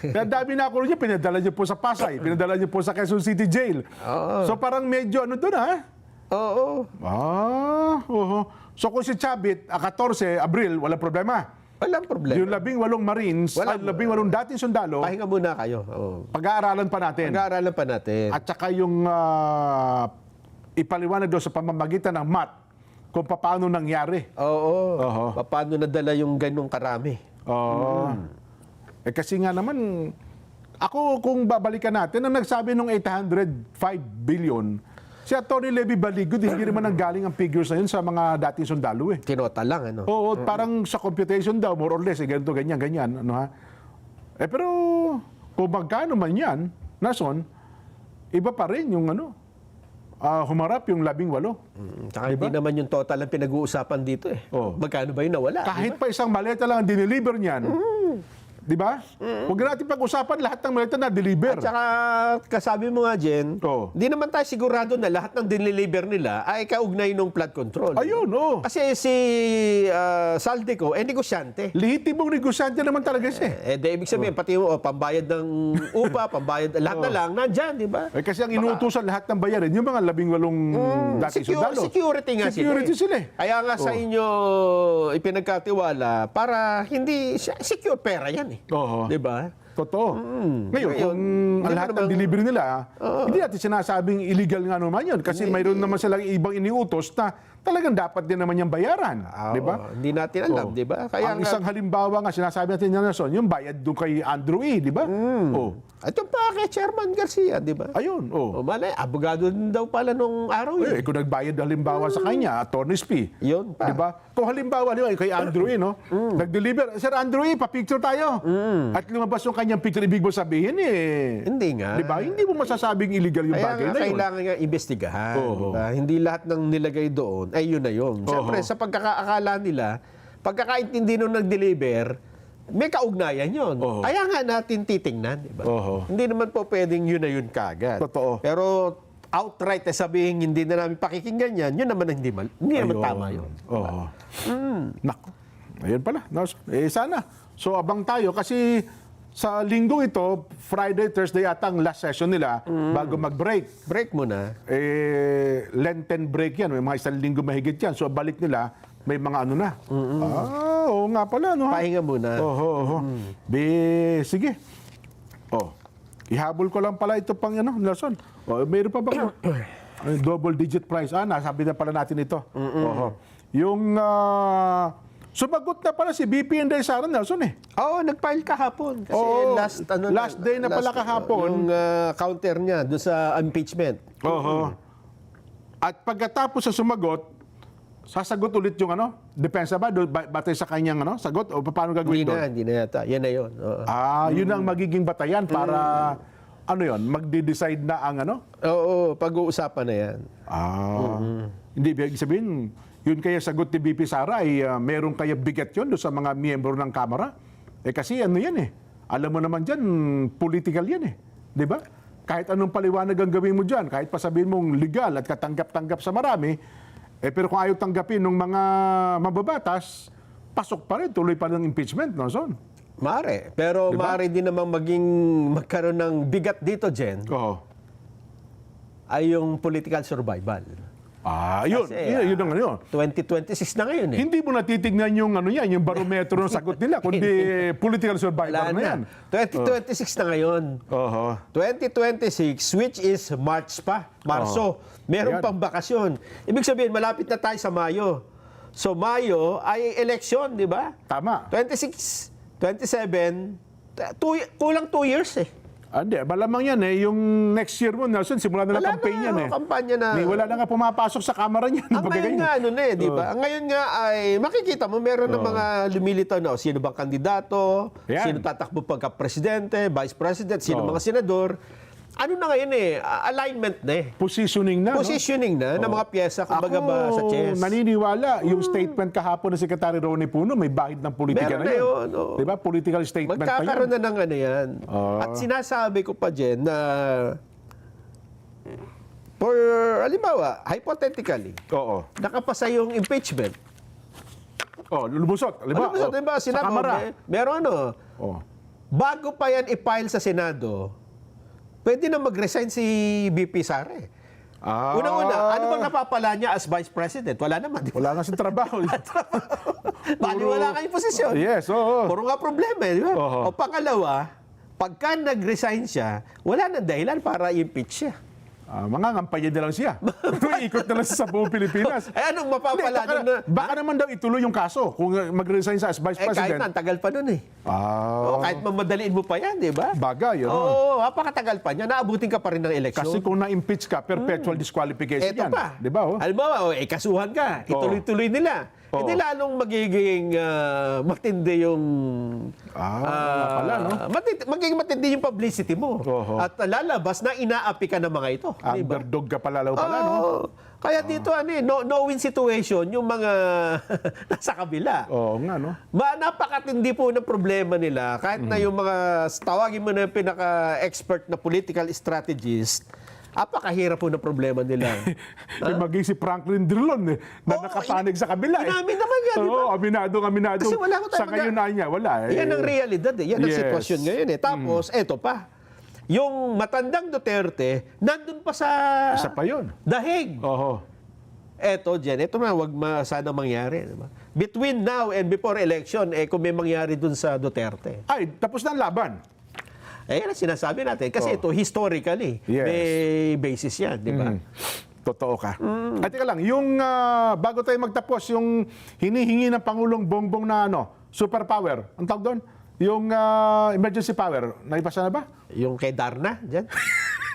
Kaya dami na kulong niya, pinadala niyo po sa Pasay, pinadala niyo po sa Quezon City Jail. Oo. So parang medyo ano doon, ha? Oo. Oo. So kung si Chavit, 14 Abril, walang problema. Walang problema. Yung 18 Marines, Walang- 18 dating sundalo, Pahinga muna kayo. Oo. pag-aaralan pa natin. Pag-aaralan pa natin. At saka yung ipaliwanag doon sa pamamagitan ng MAT kung paano nangyari. Oo. Oho. Paano nadala yung ganong karami? Oo. Kasi nga naman, ako kung babalikan natin, ang nagsabi nung 805 billion, si Atty. Levy Baligod, hindi naman nanggaling ang figures na yun sa mga dating sundalo eh. Tinota lang, ano? Oo, parang sa computation daw, more or less, ganito, ganyan. Ano, ha? Pero, kung magkano man yan, nason, iba pa rin yung humarap yung 18. Tsaka hindi naman yung total ang pinag-uusapan dito eh. Oo. Magkano ba yung nawala? Kahit pa isang maleta lang ang dineliver niyan, di ba? Huwag natin pag-usapan lahat ng maleta na deliver. At saka, kasabi mo nga, Jen, Oo. di naman tayo sigurado na lahat ng dineliver nila ay kaugnay ng flood control. Ayun, oo. Kasi si Saldico, negosyante. Lehitibong negosyante naman talaga siya. Di ibig sabihin, pati yung pambayad ng upa, pambayad, lahat na lang, nandyan, di ba? Kasi ang inuutusan lahat ng bayarin, yung mga 18 dating sundalo. Security nga Security sila eh. Kaya nga sa inyo ipinagkatiwala para hindi secure pera yan eh. Oo. Di ba? Totoo. Ngayon, kung hindi lahat mo ng delivery nila, hindi natin sinasabing illegal nga naman yun. Kasi mayroon naman silang ibang iniutos na talagang dapat din naman yung bayaran. Di ba? Hindi natin alam, di ba? Kaya Ang isang halimbawa nga, sinasabi natin niya, Nelson, yung bayad doon kay Andrew E., di ba? At yung pa kay Chairman Garcia, di ba? Ayun, O malay, abogado din daw pala nung araw yun. kung nagbayad halimbawa sa kanya, attorney's fee. Yun pa. Di ba? Kung halimbawa, kay Andrew E., no? Nag-deliver, Sir Andrew E., pa-picture tayo. At lumabas yung kanyang picture, ibig mo sabihin Hindi nga. Di ba? Hindi mo masasabing illegal yung Kaya bagay nga, na yun. kailangan nga imbestigahan. Oo. di ba? Hindi lahat ng nilagay doon ay yun na yun. Siyempre, sa pagkakaakala nila, pagkakaintindi nung nag-deliver, may kaugnayan yun. Oo. Kaya nga natin titingnan. Di ba? Oo. Hindi naman po pwedeng yun na yun kagad. Totoo. Pero outright na sabihin hindi na namin pakikinggan yan, yun naman ang hindi naman tama yun. Oo. Nako. Ayun pala. Sana. So, abang tayo kasi sa linggo ito, Friday, Thursday ata ang last session nila bago mag-break. Break muna. Lenten break yan. May mga isang linggo mahigit yan. So, balik nila, may mga ano na. Oo nga pala. No, ha? Pahinga muna. Sige. Ihabol ko lang pala ito pang Nelson. Mayroon pa ba? Double digit price. Nasabi na pala natin ito. Yung sumagot na pala si BP Inday Sara, Nelson eh. Oo, nag-file kahapon. Kasi Oo, last day na pala kahapon. Yung counter niya doon sa impeachment. At pagkatapos sa sumagot, sasagot ulit yung depensa ba? Batay sa kanyang sagot? O paano gagawin doon? Hindi na yata. Yan na yun. Oo. Yun ang magiging batayan para magde-decide na ang Oo, pag-uusapan na yan. Hindi, ibig sabihin, yun kaya sagot ni BP Sara ay meron kaya bigat yun doon sa mga miyembro ng Kamara. Kasi yan eh. Alam mo naman dyan, political yan eh. Di ba? Kahit anong paliwanag ang gawin mo dyan, kahit pa sabihin mong legal at katanggap-tanggap sa marami, pero kung ayaw tanggapin ng mga mababatas, pasok pa rin, tuloy pa ng impeachment, no, Son? Maaari. Pero Diba? maaari din namang magkaroon ng bigat dito, Jen, Oo. ay yung political survival. Yun. Kasi, Yun ang ano. 2026 na ngayon eh. Hindi mo natitignan yung ano yan, yung barometro ng sagot nila, kundi political survivor Wala na yan. 2026 na ngayon. 2026, which is Marso. Meron Ayan. pang bakasyon. Ibig sabihin, malapit na tayo sa Mayo. So, Mayo ay election, di ba? Tama. 26, 27, kulang 2 years eh. Hindi, malamang yan eh. Yung next year mo, Nelson, simula na Wala campaign na, yan eh. kampanya na. Wala na nga pumapasok sa kamera niyan. Ang ngayon nga, di ba? Ang ngayon nga ay, makikita mo, meron ng mga lumilitaw na, sino bang kandidato, Yan. sino tatakbo pagka-presidente, vice president, sino mga senador. Ano na ngayon eh, alignment na eh. Positioning na, Positioning na ng mga pyesa, kumbaga ba sa chess. Naniniwala, yung statement kahapon ng Secretary Ronnie Puno, may bahid ng politika Meron na na yun. yun, oo. Diba? Political statement pa Magkakaroon yan. na ng ano yan. At sinasabi ko pa, Jen, na for, halimbawa, hypothetically, Oo. nakapasa yung impeachment. Lumusot. Diba? Diba, Sa kamera. meron ano, Oh. bago pa yan i-file sa Senado, pwede na mag-resign si BP Sara eh. Unang-una, ano bang napapala niya as Vice President? Wala naman. Di ba? Wala nga siyang trabaho. Bali wala kayong posisyon. Yes, oo. Puro nga problema eh. Di ba? Oo. O pangalawa, pagka nag-resign siya, wala nang dahilan para i-impeach siya. Mangangampanya na lang siya. Ikot na lang siya sa buong Pilipinas. Anong mapapala Hindi, doon na... baka naman daw ituloy yung kaso kung mag-resign sa as Vice kahit President. na, ang tagal pa nun eh. Kahit mamadaliin mo pa yan, di ba? Bagay, yun. Oo, napakatagal pa niya. Naabutin ka pa rin ng eleksyon. Kasi kung na-impeach ka, perpetual disqualification Eto yan. pa. Di ba? Halimbawa, kasuhan ka. Ituloy-tuloy nila. Hindi lalong magiging matindi yung... pala, no? Magiging matindi yung publicity mo. At lalabas na inaapi ka ng mga ito. Di ba? Underdog ka pala, no? Kaya dito, no-win situation yung mga nasa kabila. Oo nga, no? Napakatindi po ng problema nila. Kahit na yung mga, tawagin mo na yung pinaka-expert na political strategist, napakahirap po ng problema nila. Maging si Franklin Drilon na nakapanig sa kabila. Inamin naman yan, di ba? Oo, aminado. Kasi wala ko tayo Sa ngayon na niya, wala. Yan ang realidad eh. Yan ang Yes. sitwasyon ngayon eh. Tapos, eto pa. Yung matandang Duterte, nandun pa sa Isa pa yun. dahig. Oo. Eto, Jen, eto na, wag sana mangyari. Diba? Between now and before election, kung may mangyari dun sa Duterte. Ay, tapos na ang laban. Yan ang sinasabi natin. Kasi ito, historically, Yes. may basis yan, di ba? Totoo ka. At teka lang, yung bago tayo magtapos, yung hinihingi ng Pangulong Bongbong na superpower, ang tawag doon? Yung emergency power, naipasa na ba? Yung kay Darna, dyan.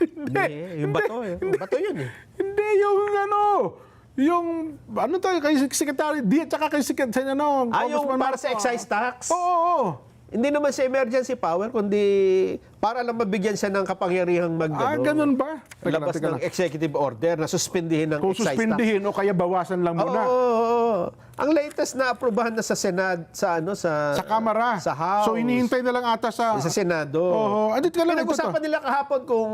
Hindi, yung bato. Yung bato yun eh. Hindi, yung tayo, kay Secretary D at saka kay Secretary, Yung Congressman para Marco. sa excise tax? Oo. Hindi naman sa emergency power, kundi para lang mabigyan siya ng kapangyarihang Ganun ba? labas ng executive order na suspindihin ng Kung excise tax. suspindihin o kaya bawasan lang muna. Oo. Ang latest na aprubahan na sa Senado, sa Kamara. Sa House. So, inihintay na lang ata sa Senado. Oo. Andito ka lang. Pinag-usapan nila kahapon kung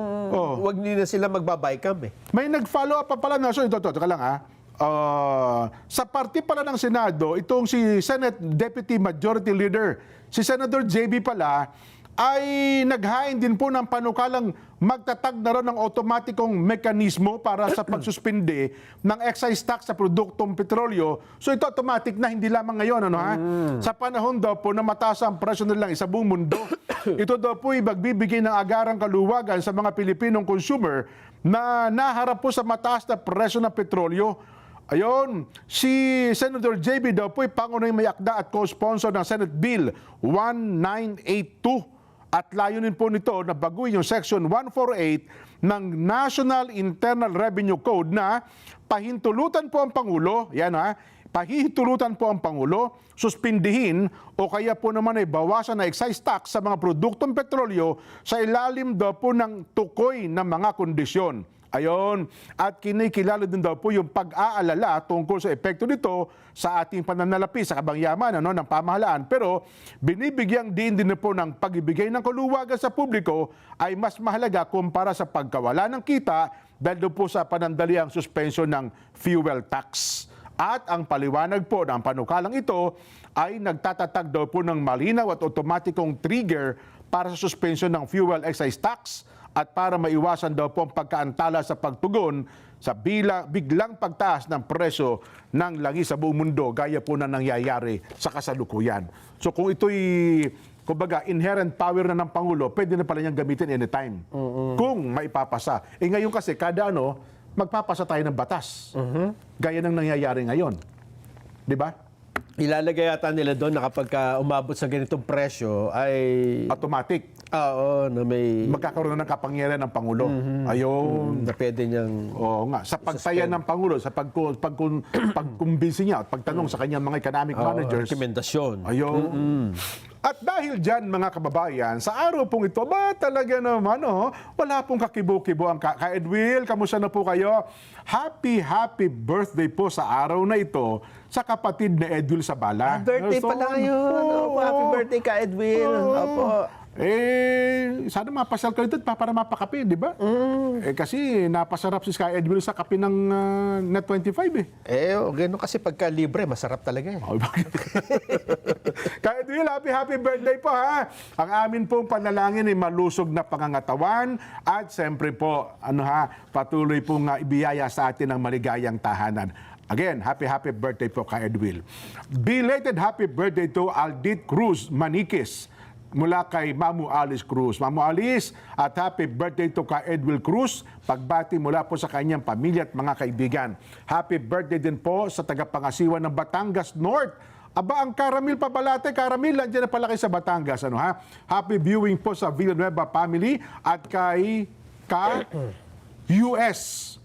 wag nila sila magbabaycam eh. May nag-follow up pa pala na. So, ito ka lang sa party pala ng Senado, itong si Senate Deputy Majority Leader, si Senator JB pala, ay naghain din po ng panukalang magtatag na rin ng otomatikong mekanismo para sa pagsuspindi ng excise tax sa produktong petrolyo. So ito automatic na, hindi lamang ngayon. Sa panahon daw po na mataas ang presyo nilang sa buong mundo, ito daw po magbibigay ng agarang kaluwagan sa mga Pilipinong consumer na naharap po sa mataas na presyo ng petrolyo. Ayon, si Senator JB daw po'y pangunahing may akda at co-sponsor ng Senate Bill 1982 at layunin po nito na baguhin yung Section 148 ng National Internal Revenue Code na pahintulutan po ang Pangulo, pahihintulutan po ang Pangulo, suspindihin o kaya po naman ay bawasan na excise tax sa mga produktong petrolyo sa ilalim daw po ng tukoy na mga kondisyon. Ayon, at kinikilala din daw po yung pag-aalala tungkol sa epekto nito sa ating pananalapi sa kabangyaman ng pamahalaan. Pero binibigyang din po ng pag-ibigay ng kaluwagan sa publiko ay mas mahalaga kumpara sa pagkawala ng kita dahil po sa panandaliang suspension ng fuel tax. At ang paliwanag po ng panukalang ito ay nagtatatag daw po ng malinaw at otomatikong trigger para sa suspension ng fuel excise tax at para maiwasan daw po ang pagkaantala sa pagtugon sa biglang pagtaas ng presyo ng langis sa buong mundo gaya po na nangyayari sa kasalukuyan. So kung ito'y kumbaga inherent power na ng Pangulo, pwede na pala niyang gamitin anytime kung maipapasa. Ngayon kasi kada magpapasa tayo ng batas. Gaya ng nangyayari ngayon. Di ba? Ilalagay yata nila doon na kapag umabot sa ganitong presyo ay... Automatic. Oo, na may... Magkakaroon na ng kapangyarihan ng Pangulo. Ayun. Na pwede niyang... Oo nga. Sa pagtaya ng Pangulo, sa pagkumbinsi niya at pagtanong sa kanyang mga economic managers. Rekomendasyon. Ayun. At dahil dyan, mga kababayan, sa araw pong ito, talaga naman, wala pong kakibo-kibo ang Ka-Edwil. Kamusta na po kayo? Happy birthday po sa araw na ito sa kapatid na Edwil Sabala. Birthday pala ngayon. Happy birthday, Ka-Edwil. Opo. Sana mapasyal ka dito para mapakape, di ba? Kasi napasarap si Sky Edwil sa kape ng Net 25 gano'n kasi pagka libre, masarap talaga Kaya Edwil, happy birthday po ha. Ang amin pong panalangin ay malusog na pangangatawan at siyempre po, patuloy pong ibiyaya sa atin ang maligayang tahanan. Again, happy birthday po kay Edwil. Belated happy birthday to Aldit Cruz Maniquis mula kay Mamu Alice Cruz. Mamu Alice, at happy birthday to ka Edwil Cruz. Pagbati mula po sa kanyang pamilya at mga kaibigan. Happy birthday din po sa tagapangasiwa ng Batangas North. Aba, ang Caramil Pabalate. Caramil, nandiyan na pala kayo sa Batangas. Happy viewing po sa Villanueva family at kay US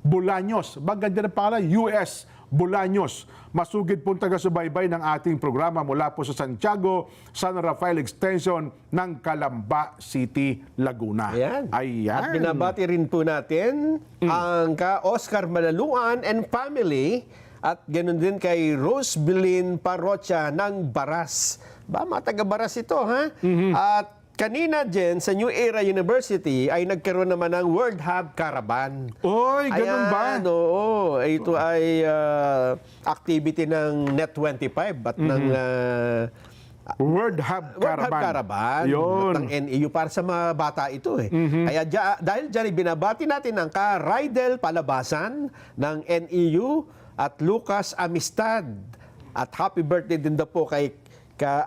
Bolaños. Maganda na pala, US Bolaños. Masugid pong taga-subaybay ng ating programa mula po sa Santiago, San Rafael Extension ng Calamba City, Laguna. Ayan. Ayan. At binabati rin po natin ang Oscar Malaluan and family at ganoon din kay Rose Belin Parrocha ng Baras. Mga taga-Baras ito, ha? At kanina, Jen, sa New Era University ay nagkaroon naman ng World Hub Caravan. Oy, ganun ba? Oo. Ito ay activity ng Net 25 at ng World Hub Caravan. Yun. At ng NEU para sa mga bata ito Kaya dahil dyan, binabati natin ang Rydel Palabasan ng NEU at Lucas Amistad. At happy birthday din daw po kay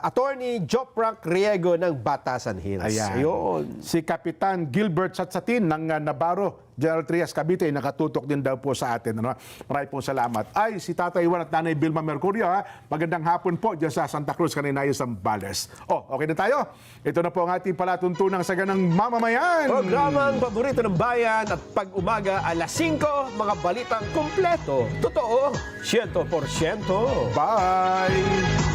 Attorney Joprak Riego ng Batasan Hills. Ayan. Ayun. Si Kapitan Gilbert Satsatin ng Navarro, General Trias Cavite, nakatutok din daw po sa atin. Maraming pong salamat. Ay, si Tatay Juan at Nanay Vilma Mercurio, magandang hapon po dyan sa Santa Cruz, Caninayo, Zambales. Okay na tayo. Ito na po ang ating palatuntunang saganang mamamayan. Programang paborito ng bayan at pag-umaga alas 5, mga balitang kumpleto. Totoo, 100%. Bye!